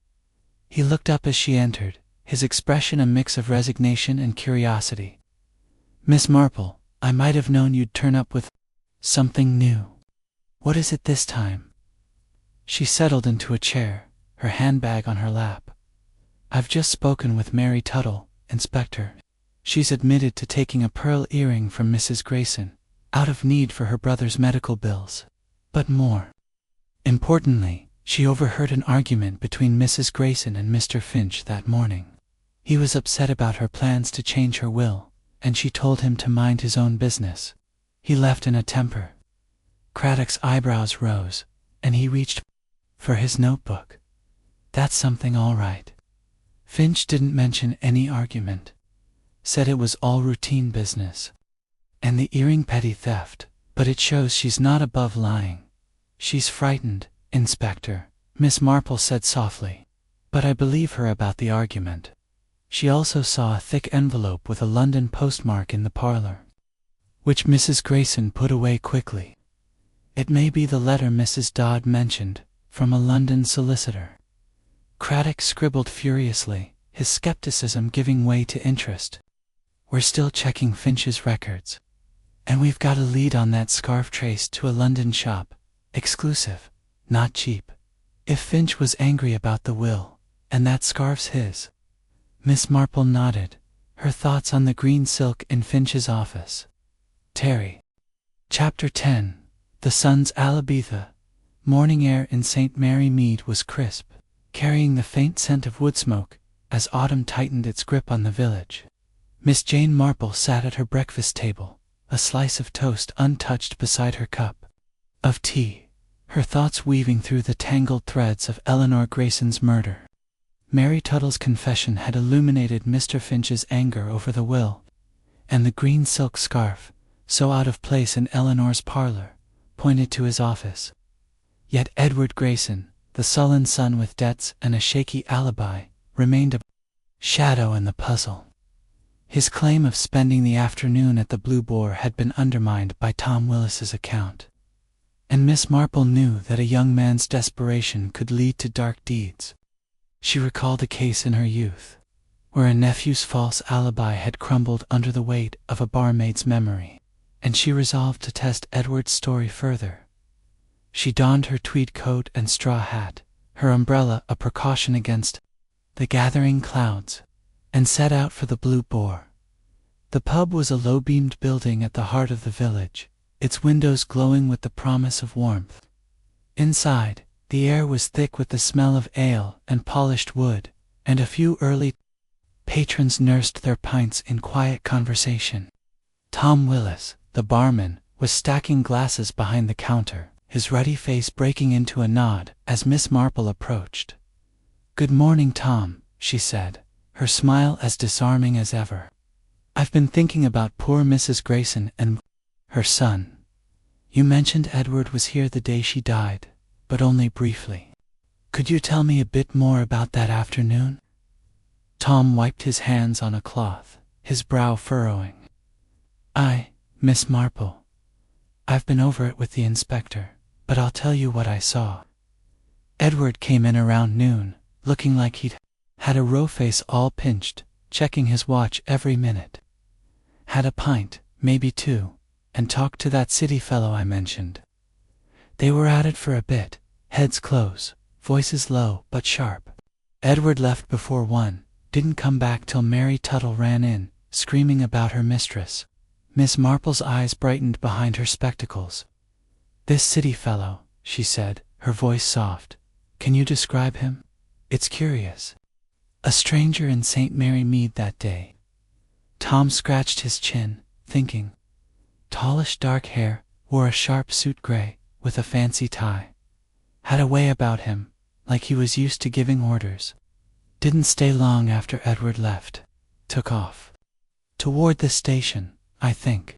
He looked up as she entered, his expression a mix of resignation and curiosity. "Miss Marple, I might have known you'd turn up with something new. What is it this time?" She settled into a chair, her handbag on her lap. "I've just spoken with Mary Tuttle, Inspector. She's admitted to taking a pearl earring from Mrs. Grayson, out of need for her brother's medical bills. But more importantly, she overheard an argument between Mrs. Grayson and Mr. Finch that morning. He was upset about her plans to change her will, and she told him to mind his own business. He left in a temper." Craddock's eyebrows rose, and he reached for his notebook. "That's something all right." Finch didn't mention any argument. Said it was all routine business. "And the earring petty theft, but it shows she's not above lying." "She's frightened, Inspector," Miss Marple said softly, "but I believe her about the argument." She also saw a thick envelope with a London postmark in the parlor, which Mrs. Grayson put away quickly. "It may be the letter Mrs. Dodd mentioned, from a London solicitor." Craddock scribbled furiously, his skepticism giving way to interest. "We're still checking Finch's records. And we've got a lead on that scarf traced to a London shop. Exclusive, not cheap. If Finch was angry about the will, and that scarf's his." Miss Marple nodded, her thoughts on the green silk in Finch's office. Terry. Chapter 10. The sun's alabitha. Morning air in St. Mary Mead was crisp, carrying the faint scent of wood smoke, as autumn tightened its grip on the village. Miss Jane Marple sat at her breakfast table, a slice of toast untouched beside her cup of tea, her thoughts weaving through the tangled threads of Eleanor Grayson's murder. Mary Tuttle's confession had illuminated Mr. Finch's anger over the will, and the green silk scarf, so out of place in Eleanor's parlor, pointed to his office. Yet Edward Grayson, the sullen son with debts and a shaky alibi, remained a shadow in the puzzle. His claim of spending the afternoon at the Blue Boar had been undermined by Tom Willis's account, and Miss Marple knew that a young man's desperation could lead to dark deeds. She recalled a case in her youth, where a nephew's false alibi had crumbled under the weight of a barmaid's memory, and she resolved to test Edward's story further. She donned her tweed coat and straw hat, her umbrella a precaution against the gathering clouds, and set out for the Blue Boar. The pub was a low-beamed building at the heart of the village, its windows glowing with the promise of warmth. Inside, the air was thick with the smell of ale and polished wood, and a few early patrons nursed their pints in quiet conversation. Tom Willis, the barman, was stacking glasses behind the counter, his ruddy face breaking into a nod as Miss Marple approached. "Good morning, Tom," she said, her smile as disarming as ever. "I've been thinking about poor Mrs. Grayson and her son. You mentioned Edward was here the day she died, but only briefly. Could you tell me a bit more about that afternoon?" Tom wiped his hands on a cloth, his brow furrowing. Miss Marple, I've been over it with the inspector, but I'll tell you what I saw. Edward came in around noon, looking like he'd Had a row face all pinched, checking his watch every minute. Had a pint, maybe two, and talked to that city fellow I mentioned. They were at it for a bit, heads close, voices low but sharp. Edward left before 1, didn't come back till Mary Tuttle ran in, screaming about her mistress. Miss Marple's eyes brightened behind her spectacles. "This city fellow," she said, her voice soft. "Can you describe him? It's curious." "A stranger in St. Mary Mead that day." Tom scratched his chin, thinking. Tallish dark hair, wore a sharp suit gray, with a fancy tie. Had a way about him, like he was used to giving orders. Didn't stay long after Edward left. Took off. Toward the station, I think.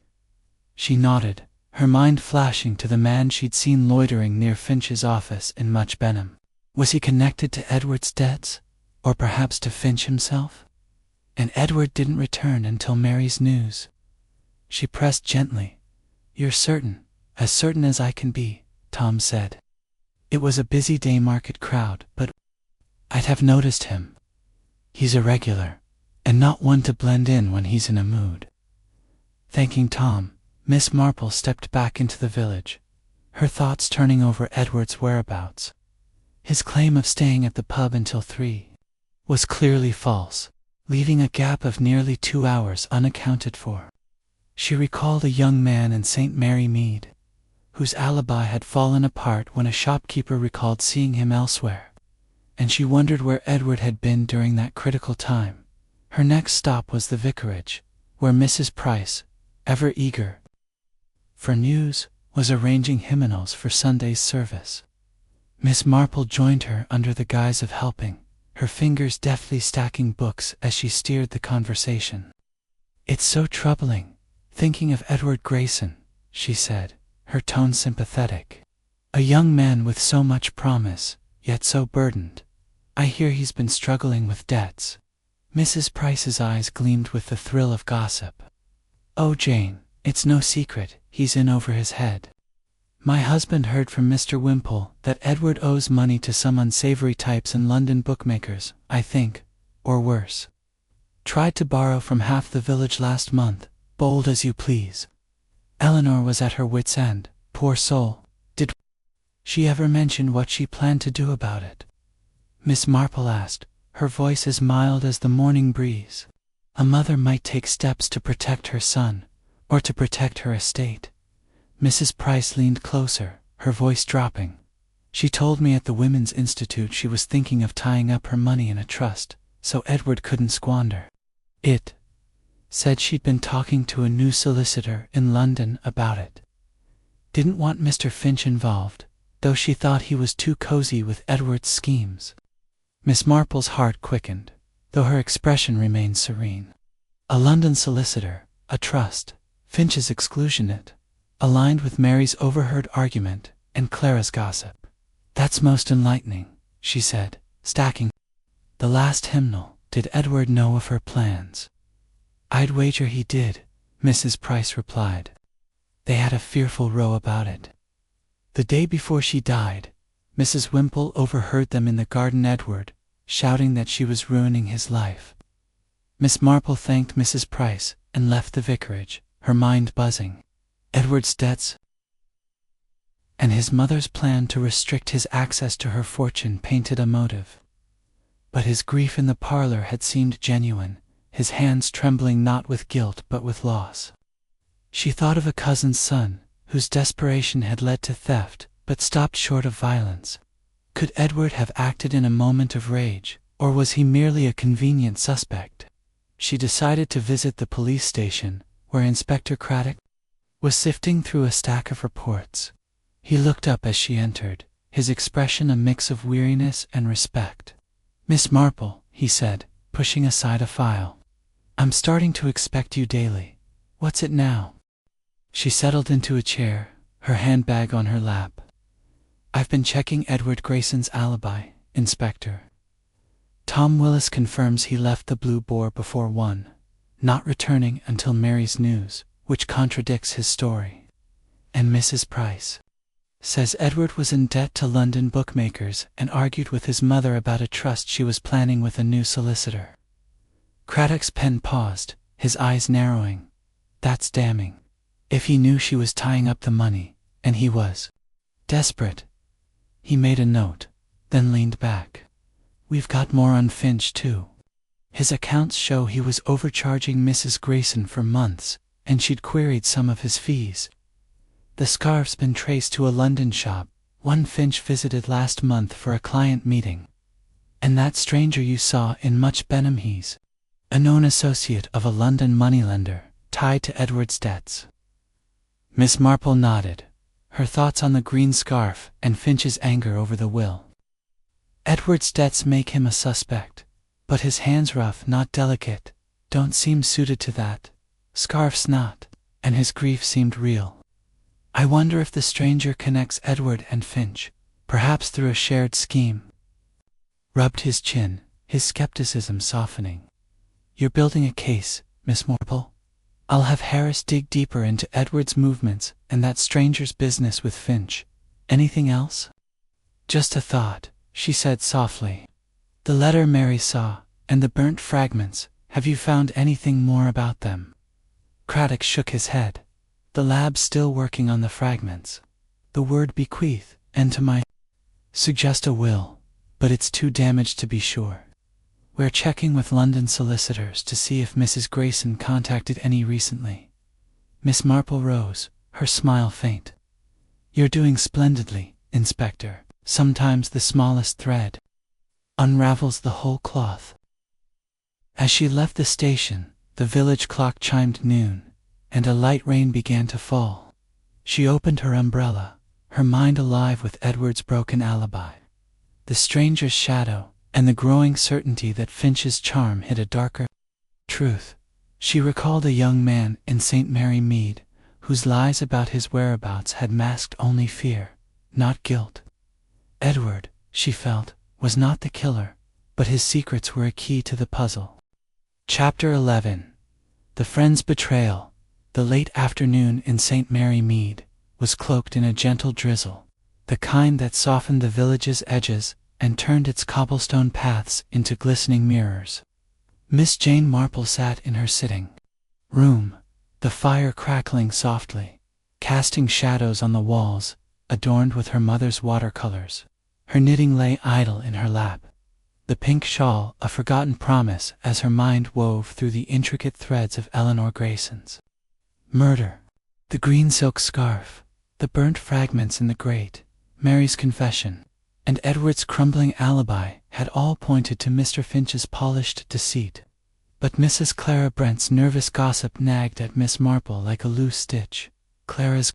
She nodded, her mind flashing to the man she'd seen loitering near Finch's office in Much Benham. Was he connected to Edward's debts? Or perhaps to Finch himself? And Edward didn't return until Mary's news. She pressed gently. "You're certain, as certain as I can be," Tom said. It was a busy day market crowd, but I'd have noticed him. He's irregular, and not one to blend in when he's in a mood. Thanking Tom, Miss Marple stepped back into the village, her thoughts turning over Edward's whereabouts. His claim of staying at the pub until 3 was clearly false, leaving a gap of nearly 2 hours unaccounted for. She recalled a young man in St. Mary Mead, whose alibi had fallen apart when a shopkeeper recalled seeing him elsewhere, and she wondered where Edward had been during that critical time. Her next stop was the vicarage, where Mrs. Price, ever eager for news, was arranging hymnals for Sunday's service. Miss Marple joined her under the guise of helping, her fingers deftly stacking books as she steered the conversation. "It's so troubling, thinking of Edward Grayson," she said, her tone sympathetic. "A young man with so much promise, yet so burdened. I hear he's been struggling with debts." Mrs. Price's eyes gleamed with the thrill of gossip. "Oh, Jane, it's no secret, he's in over his head. My husband heard from Mr. Wimpole that Edward owes money to some unsavory types in London bookmakers, I think, or worse. Tried to borrow from half the village last month, bold as you please." Eleanor was at her wit's end, poor soul. Did she ever mention what she planned to do about it? Miss Marple asked, her voice as mild as the morning breeze. A mother might take steps to protect her son, or to protect her estate. Mrs. Price leaned closer, her voice dropping. "She told me at the Women's Institute she was thinking of tying up her money in a trust, so Edward couldn't squander it. Said she'd been talking to a new solicitor in London about it. Didn't want Mr. Finch involved, though she thought he was too cozy with Edward's schemes." Miss Marple's heart quickened, though her expression remained serene. A London solicitor, a trust, Finch's exclusionate, aligned with Mary's overheard argument and Clara's gossip. "That's most enlightening," she said, stacking the last hymnal. "Did Edward know of her plans?" "I'd wager he did," Mrs. Price replied. "They had a fearful row about it. The day before she died, Mrs. Wimpole overheard them in the garden, Edward shouting that she was ruining his life." Miss Marple thanked Mrs. Price and left the vicarage, her mind buzzing. Edward's debts and his mother's plan to restrict his access to her fortune painted a motive. But his grief in the parlor had seemed genuine, his hands trembling not with guilt but with loss. She thought of a cousin's son, whose desperation had led to theft, but stopped short of violence. Could Edward have acted in a moment of rage, or was he merely a convenient suspect? She decided to visit the police station, where Inspector Craddock was sifting through a stack of reports. He looked up as she entered, his expression a mix of weariness and respect. "Miss Marple," he said, pushing aside a file. "I'm starting to expect you daily. What's it now?" She settled into a chair, her handbag on her lap. "I've been checking Edward Grayson's alibi, Inspector. Tom Willis confirms he left the Blue Boar before 1, not returning until Mary's news, which contradicts his story. And Mrs. Price Says Edward was in debt to London bookmakers and argued with his mother about a trust she was planning with a new solicitor. Craddock's pen paused, his eyes narrowing. That's damning. If he knew she was tying up the money, and he was desperate. He made a note, then leaned back. We've got more on Finch, too. His accounts show he was overcharging Mrs. Grayson for months, and she'd queried some of his fees. The scarf's been traced to a London shop, one Finch visited last month for a client meeting. And that stranger you saw in Much Benham, he's a known associate of a London moneylender, tied to Edward's debts. Miss Marple nodded, her thoughts on the green scarf and Finch's anger over the will. Edward's debts make him a suspect, but his hands rough, not delicate, don't seem suited to that. Scarf's not, and his grief seemed real. I wonder if the stranger connects Edward and Finch, perhaps through a shared scheme. Rubbed his chin, his skepticism softening. You're building a case, Miss Marple? I'll have Harris dig deeper into Edward's movements and that stranger's business with Finch. Anything else? Just a thought, she said softly. The letter Mary saw, and the burnt fragments, have you found anything more about them? Craddock shook his head. The lab's still working on the fragments. The word bequeath, and to my suggest a will, but it's too damaged to be sure. We're checking with London solicitors to see if Mrs. Grayson contacted any recently. Miss Marple rose, her smile faint. You're doing splendidly, Inspector. Sometimes the smallest thread unravels the whole cloth. As she left the station, the village clock chimed noon, and a light rain began to fall. She opened her umbrella, her mind alive with Edward's broken alibi, the stranger's shadow, and the growing certainty that Finch's charm hid a darker truth. She recalled a young man in St. Mary Mead, whose lies about his whereabouts had masked only fear, not guilt. Edward, she felt, was not the killer, but his secrets were a key to the puzzle. Chapter 11. The friend's betrayal. The late afternoon in St. Mary Mead was cloaked in a gentle drizzle, the kind that softened the village's edges and turned its cobblestone paths into glistening mirrors. Miss Jane Marple sat in her sitting room, the fire crackling softly, casting shadows on the walls, adorned with her mother's watercolors. Her knitting lay idle in her lap, the pink shawl a forgotten promise as her mind wove through the intricate threads of Eleanor Grayson's murder. The green silk scarf, the burnt fragments in the grate, Mary's confession, and Edward's crumbling alibi had all pointed to Mr. Finch's polished deceit. But Mrs. Clara Brent's nervous gossip nagged at Miss Marple like a loose stitch. Clara's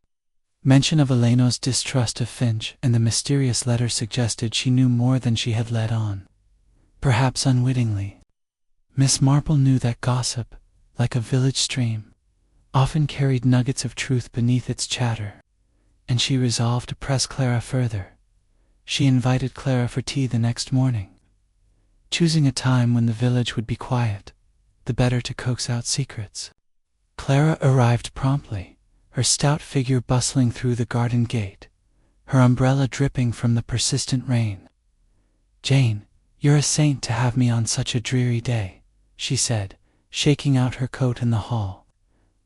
mention of Eleanor's distrust of Finch and the mysterious letter suggested she knew more than she had let on. Perhaps unwittingly. Miss Marple knew that gossip, like a village stream, often carried nuggets of truth beneath its chatter, and she resolved to press Clara further. She invited Clara for tea the next morning, choosing a time when the village would be quiet, the better to coax out secrets. Clara arrived promptly, her stout figure bustling through the garden gate, her umbrella dripping from the persistent rain. "Jane, you're a saint to have me on such a dreary day," she said, shaking out her coat in the hall.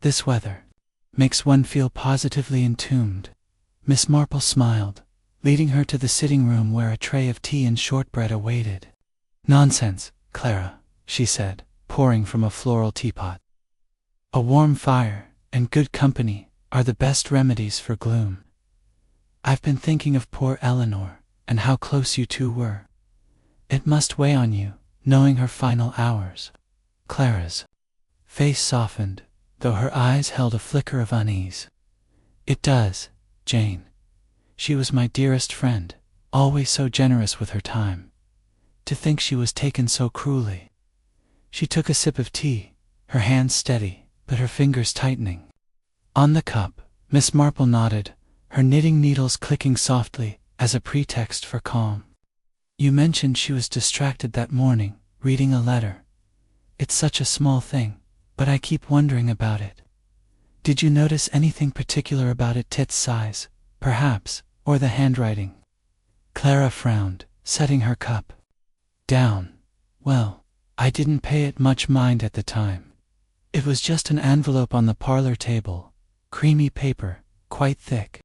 "This weather makes one feel positively entombed." Miss Marple smiled, leading her to the sitting room where a tray of tea and shortbread awaited. "Nonsense, Clara," she said, pouring from a floral teapot. "A warm fire and good company are the best remedies for gloom. I've been thinking of poor Eleanor and how close you two were. It must weigh on you, knowing her final hours." Clara's face softened, though her eyes held a flicker of unease. "It does, Jane. She was my dearest friend, always so generous with her time. To think she was taken so cruelly." She took a sip of tea, her hands steady, but her fingers tightening on the cup. Miss Marple nodded, her knitting needles clicking softly as a pretext for calm. "You mentioned she was distracted that morning, reading a letter. It's such a small thing, but I keep wondering about it. Did you notice anything particular about it? Its size, perhaps, Or the handwriting? Clara frowned, setting her cup down. Well, I didn't pay it much mind at the time. It was just an envelope on the parlor table, creamy paper, quite thick.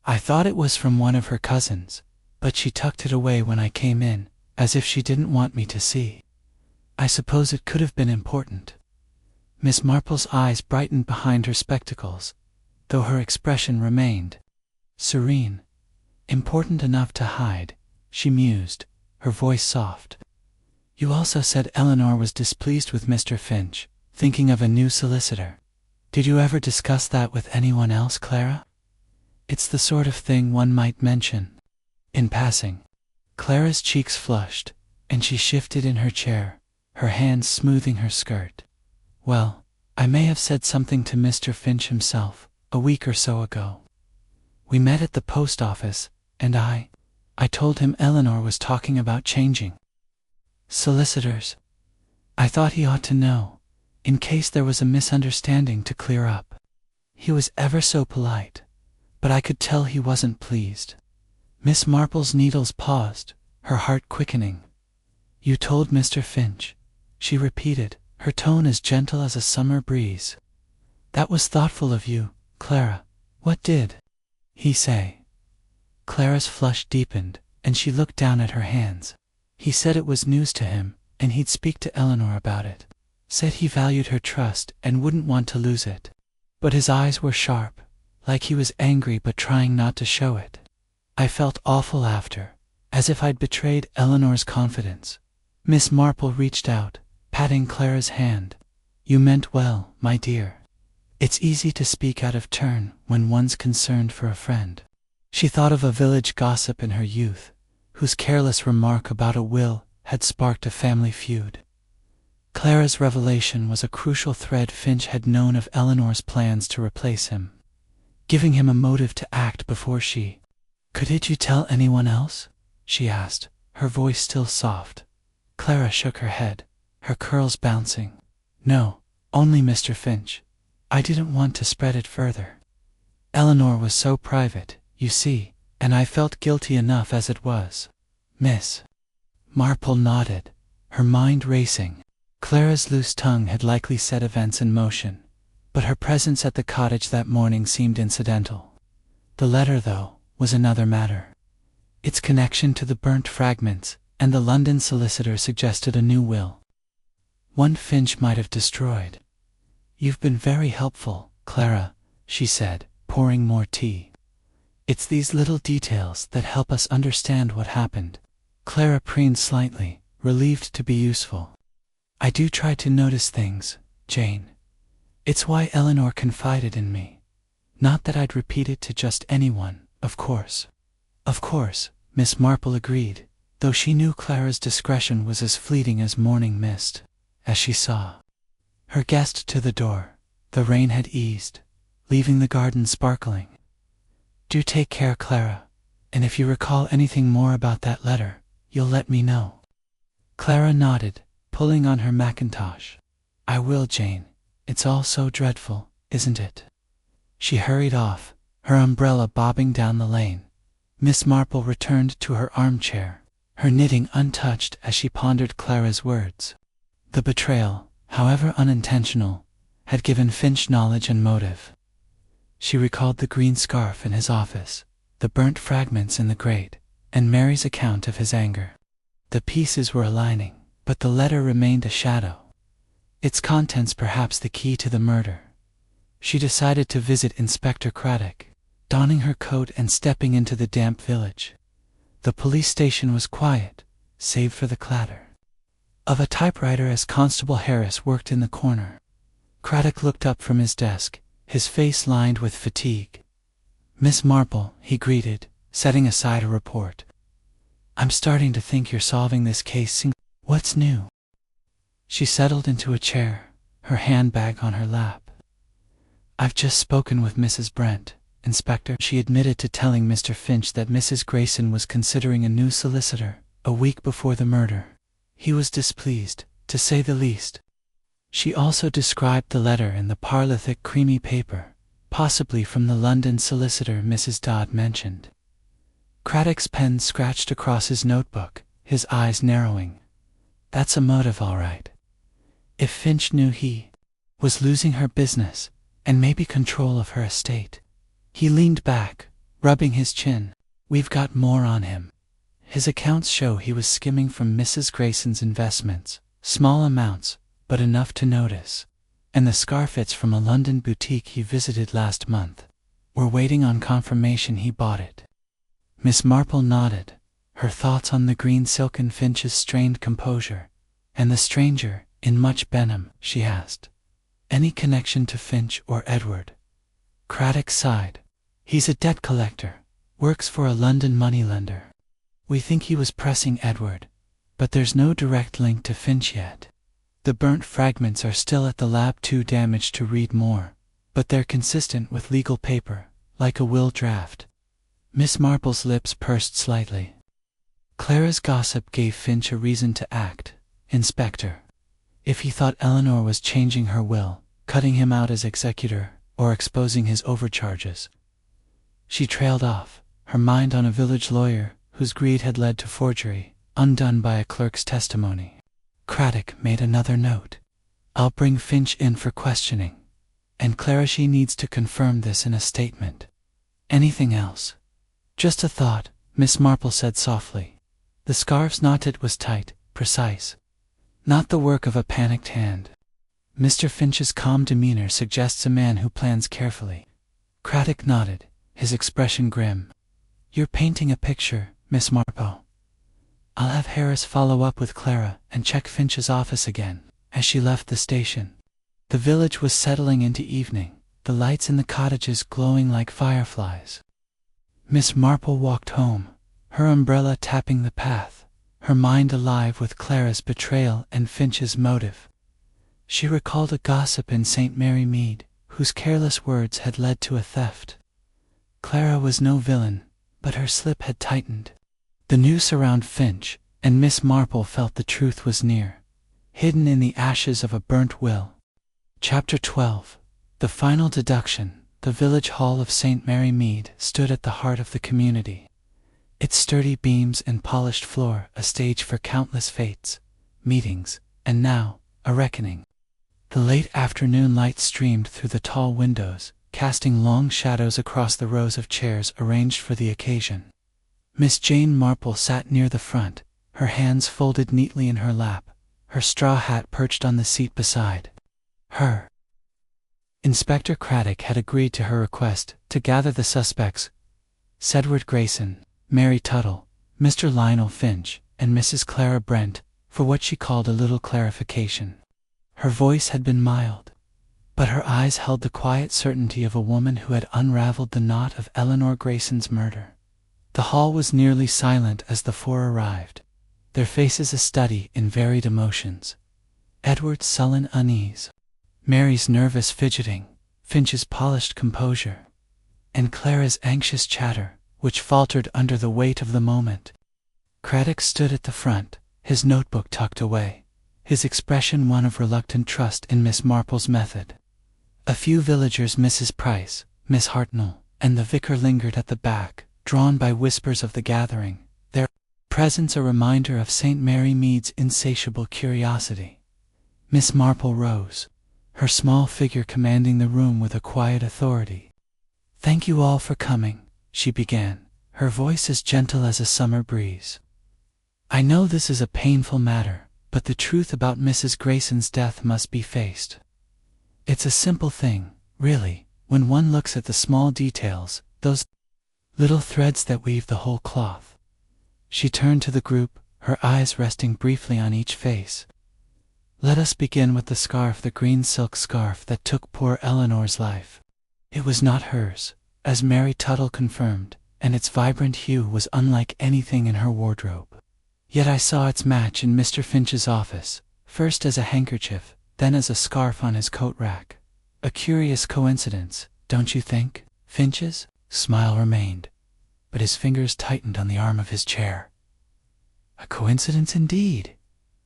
I thought it was from one of her cousins, but she tucked it away when I came in, as if she didn't want me to see. I suppose it could have been important. Miss Marple's eyes brightened behind her spectacles, though her expression remained serene. Important enough to hide, she mused, her voice soft. You also said Eleanor was displeased with Mr. Finch, thinking of a new solicitor. Did you ever discuss that with anyone else, Clara? It's the sort of thing one might mention in passing. Clara's cheeks flushed, and she shifted in her chair, her hands smoothing her skirt. Well, I may have said something to Mr. Finch himself, a week or so ago. We met at the post office, and I told him Eleanor was talking about changing solicitors. I thought he ought to know, in case there was a misunderstanding to clear up. He was ever so polite, but I could tell he wasn't pleased. Miss Marple's needles paused, her heart quickening. You told Mr. Finch, she repeated, her tone as gentle as a summer breeze. That was thoughtful of you, Clara. What did he say? Clara's flush deepened, and she looked down at her hands. He said it was news to him, and he'd speak to Eleanor about it. Said he valued her trust and wouldn't want to lose it. But his eyes were sharp, like he was angry but trying not to show it. I felt awful after, as if I'd betrayed Eleanor's confidence. Miss Marple reached out, patting Clara's hand. You meant well, my dear. It's easy to speak out of turn when one's concerned for a friend. She thought of a village gossip in her youth, whose careless remark about a will had sparked a family feud. Clara's revelation was a crucial thread. Finch had known of Eleanor's plans to replace him, giving him a motive to act before she could. Did you tell anyone else? She asked, her voice still soft. Clara shook her head, her curls bouncing. No, only Mr. Finch. I didn't want to spread it further. Eleanor was so private, you see, and I felt guilty enough as it was. Miss Marple nodded, her mind racing. Clara's loose tongue had likely set events in motion, but her presence at the cottage that morning seemed incidental. The letter, though, was another matter. Its connection to the burnt fragments and the London solicitor suggested a new will. One Finch might have destroyed. You've been very helpful, Clara, she said, pouring more tea. It's these little details that help us understand what happened. Clara preened slightly, relieved to be useful. I do try to notice things, Jane. It's why Eleanor confided in me. Not that I'd repeat it to just anyone, of course. Of course, Miss Marple agreed, though she knew Clara's discretion was as fleeting as morning mist. As she saw her guest to the door, the rain had eased, leaving the garden sparkling. Do take care, Clara, and if you recall anything more about that letter, you'll let me know. Clara nodded, pulling on her mackintosh. I will, Jane. It's all so dreadful, isn't it? She hurried off, her umbrella bobbing down the lane. Miss Marple returned to her armchair, her knitting untouched as she pondered Clara's words. The betrayal, however unintentional, had given Finch knowledge and motive. She recalled the green scarf in his office, the burnt fragments in the grate, and Mary's account of his anger. The pieces were aligning, but the letter remained a shadow. Its contents perhaps the key to the murder. She decided to visit Inspector Craddock, donning her coat and stepping into the damp village. The police station was quiet, save for the clatter of a typewriter as Constable Harris worked in the corner. Craddock looked up from his desk, his face lined with fatigue. Miss Marple, he greeted, setting aside a report. I'm starting to think you're solving this case. What's new? She settled into a chair, her handbag on her lap. I've just spoken with Mrs. Brent, Inspector. She admitted to telling Mr. Finch that Mrs. Grayson was considering a new solicitor, a week before the murder. He was displeased, to say the least. She also described the letter in the parlor thick creamy paper, possibly from the London solicitor Mrs. Dodd mentioned. Craddock's pen scratched across his notebook, his eyes narrowing. That's a motive, all right. If Finch knew he was losing her business, and maybe control of her estate. He leaned back, rubbing his chin. We've got more on him. His accounts show he was skimming from Mrs. Grayson's investments, small amounts, but enough to notice. And the scarfits from a London boutique he visited last month. We're waiting on confirmation he bought it. Miss Marple nodded, her thoughts on the green silk and Finch's strained composure. And the stranger, in much Benham, she asked. Any connection to Finch or Edward? Craddock sighed. He's a debt collector, works for a London moneylender. We think he was pressing Edward, but there's no direct link to Finch yet. The burnt fragments are still at the lab, too damaged to read more, but they're consistent with legal paper, like a will draft. Miss Marple's lips pursed slightly. Clara's gossip gave Finch a reason to act, Inspector. If he thought Eleanor was changing her will, cutting him out as executor, or exposing his overcharges. She trailed off, her mind on a village lawyer whose greed had led to forgery, undone by a clerk's testimony. Craddock made another note. I'll bring Finch in for questioning, and Clara, she needs to confirm this in a statement. Anything else? Just a thought, Miss Marple said softly. The scarf's knotted was tight, precise. Not the work of a panicked hand. Mr. Finch's calm demeanor suggests a man who plans carefully. Craddock nodded, his expression grim. You're painting a picture, Miss Marple. I'll have Harris follow up with Clara and check Finch's office again. As she left the station, the village was settling into evening, the lights in the cottages glowing like fireflies. Miss Marple walked home, her umbrella tapping the path, her mind alive with Clara's betrayal and Finch's motive. She recalled a gossip in St. Mary Mead, whose careless words had led to a theft. Clara was no villain, but her slip had tightened. The noose around Finch, and Miss Marple felt the truth was near, hidden in the ashes of a burnt will. Chapter 12. The final deduction. The village hall of St. Mary Mead stood at the heart of the community. Its sturdy beams and polished floor a stage for countless fates, meetings, and now, a reckoning. The late afternoon light streamed through the tall windows, casting long shadows across the rows of chairs arranged for the occasion. Miss Jane Marple sat near the front, her hands folded neatly in her lap, her straw hat perched on the seat beside her. Inspector Craddock had agreed to her request to gather the suspects: Edward Grayson, Mary Tuttle, Mr. Lionel Finch, and Mrs. Clara Brent, for what she called a little clarification. Her voice had been mild, but her eyes held the quiet certainty of a woman who had unraveled the knot of Eleanor Grayson's murder. The hall was nearly silent as the four arrived, their faces a study in varied emotions. Edward's sullen unease, Mary's nervous fidgeting, Finch's polished composure, and Clara's anxious chatter, which faltered under the weight of the moment. Craddock stood at the front, his notebook tucked away, his expression one of reluctant trust in Miss Marple's method. A few villagers, Mrs. Price, Miss Hartnell, and the vicar lingered at the back, drawn by whispers of the gathering, their presence a reminder of St. Mary Mead's insatiable curiosity. Miss Marple rose, her small figure commanding the room with a quiet authority. "Thank you all for coming," she began, her voice as gentle as a summer breeze. "I know this is a painful matter, but the truth about Mrs. Grayson's death must be faced. It's a simple thing, really, when one looks at the small details, those little threads that weave the whole cloth." She turned to the group, her eyes resting briefly on each face. "Let us begin with the scarf, the green silk scarf that took poor Eleanor's life. It was not hers, as Mary Tuttle confirmed, and its vibrant hue was unlike anything in her wardrobe. Yet I saw its match in Mr. Finch's office, first as a handkerchief, then as a scarf on his coat rack. A curious coincidence, don't you think?" Finch's smile remained, but his fingers tightened on the arm of his chair. "A coincidence indeed,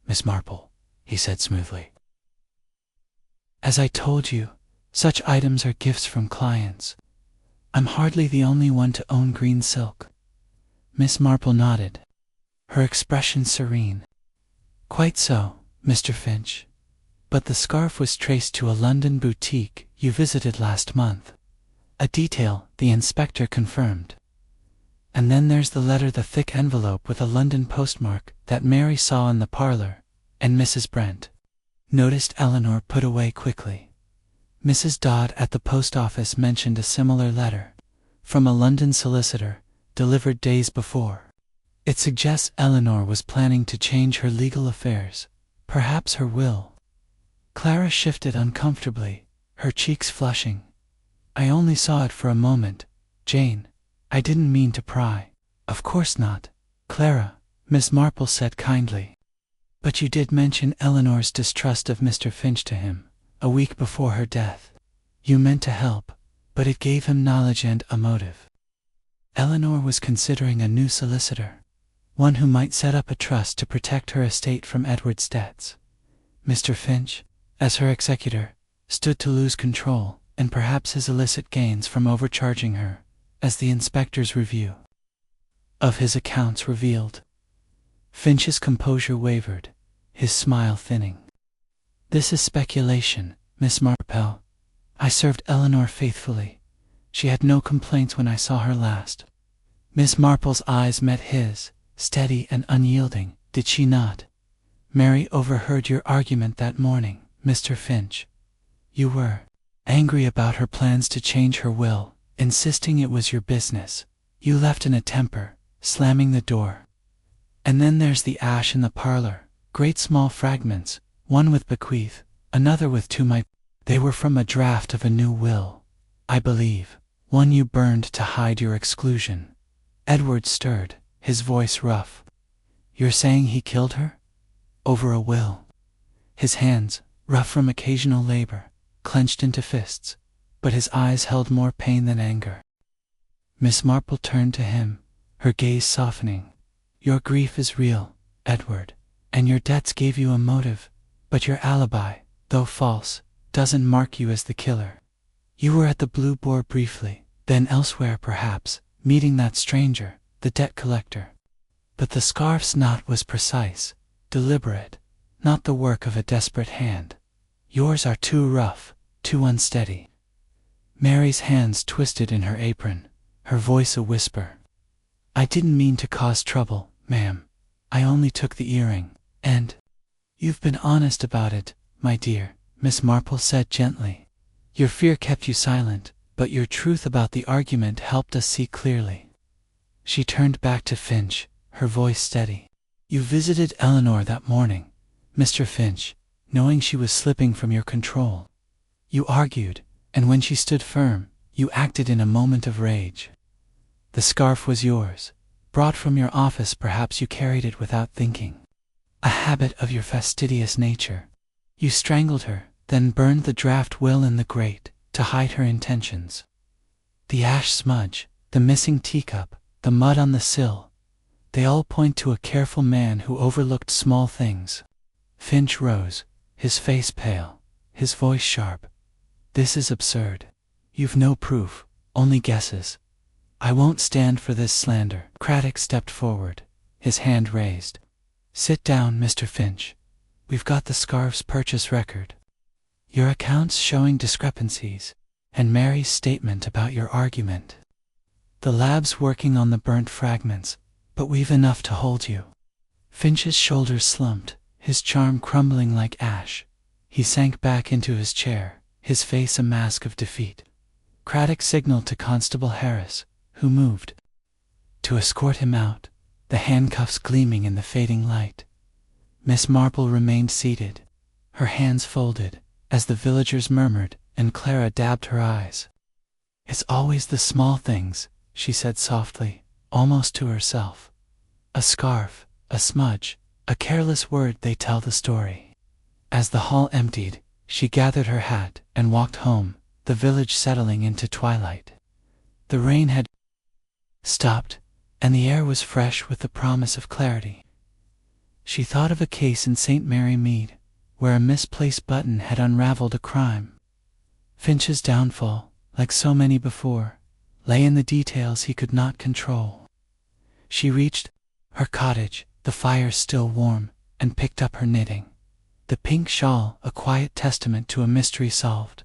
Miss Marple," he said smoothly. "As I told you, such items are gifts from clients. I'm hardly the only one to own green silk. Miss Marple nodded, her expression serene. Quite so, Mr. Finch. But the scarf was traced to a London boutique you visited last month. A detail the inspector confirmed. And then there's the letter, the thick envelope with a London postmark that Mary saw in the parlor, and Mrs. Brent noticed Eleanor put away quickly. Mrs. Dodd at the post office mentioned a similar letter, from a London solicitor, delivered days before. It suggests Eleanor was planning to change her legal affairs, perhaps her will. Clara shifted uncomfortably, her cheeks flushing. I only saw it for a moment, Jane. I didn't mean to pry. Of course not, Clara, Miss Marple said kindly. But you did mention Eleanor's distrust of Mr. Finch to him, a week before her death. You meant to help, but it gave him knowledge and a motive. Eleanor was considering a new solicitor, one who might set up a trust to protect her estate from Edward's debts. Mr. Finch, as her executor, stood to lose control, and perhaps his illicit gains from overcharging her, as the inspector's review of his accounts revealed. Finch's composure wavered, his smile thinning. This is speculation, Miss Marple. I served Eleanor faithfully. She had no complaints when I saw her last. Miss Marple's eyes met his, steady and unyielding. Did she not? Mary overheard your argument that morning, Mr. Finch. You were angry about her plans to change her will, insisting it was your business. You left in a temper, slamming the door. And then there's the ash in the parlor, great small fragments, one with bequeath, another with to my. They were from a draft of a new will, I believe, one you burned to hide your exclusion. Edward stirred, his voice rough. You're saying he killed her? Over a will? His hands, rough from occasional labor, clenched into fists, but his eyes held more pain than anger. Miss Marple turned to him, her gaze softening. Your grief is real, Edward, and your debts gave you a motive, but your alibi, though false, doesn't mark you as the killer. You were at the Blue Boar briefly, then elsewhere perhaps, meeting that stranger, the debt collector. But the scarf's knot was precise, deliberate, not the work of a desperate hand. Yours are too rough, too unsteady. Mary's hands twisted in her apron, her voice a whisper. I didn't mean to cause trouble, ma'am. I only took the earring, and you've been honest about it, my dear, Miss Marple said gently. Your fear kept you silent, but your truth about the argument helped us see clearly. She turned back to Finch, her voice steady. You visited Eleanor that morning, Mr. Finch, knowing she was slipping from your control. You argued, and when she stood firm, you acted in a moment of rage. The scarf was yours, brought from your office. Perhaps you carried it without thinking. A habit of your fastidious nature. You strangled her, then burned the draft will in the grate, to hide her intentions. The ash smudge, the missing teacup, the mud on the sill, they all point to a careful man who overlooked small things. Finch rose, his face pale, his voice sharp. This is absurd. You've no proof, only guesses. I won't stand for this slander. Craddock stepped forward, his hand raised. Sit down, Mr. Finch. We've got the scarf's purchase record, your accounts showing discrepancies, and Mary's statement about your argument. The lab's working on the burnt fragments, but we've enough to hold you. Finch's shoulders slumped, his charm crumbling like ash. He sank back into his chair, his face a mask of defeat. Craddock signaled to Constable Harris, who moved to escort him out, the handcuffs gleaming in the fading light. Miss Marple remained seated, her hands folded, as the villagers murmured, and Clara dabbed her eyes. It's always the small things, she said softly, almost to herself. A scarf, a smudge, a careless word, they tell the story. As the hall emptied, she gathered her hat and walked home, the village settling into twilight. The rain had stopped, and the air was fresh with the promise of clarity. She thought of a case in St. Mary Mead, where a misplaced button had unraveled a crime. Finch's downfall, like so many before, lay in the details he could not control. She reached her cottage, the fire still warm, and picked up her knitting. The pink shawl, a quiet testament to a mystery solved.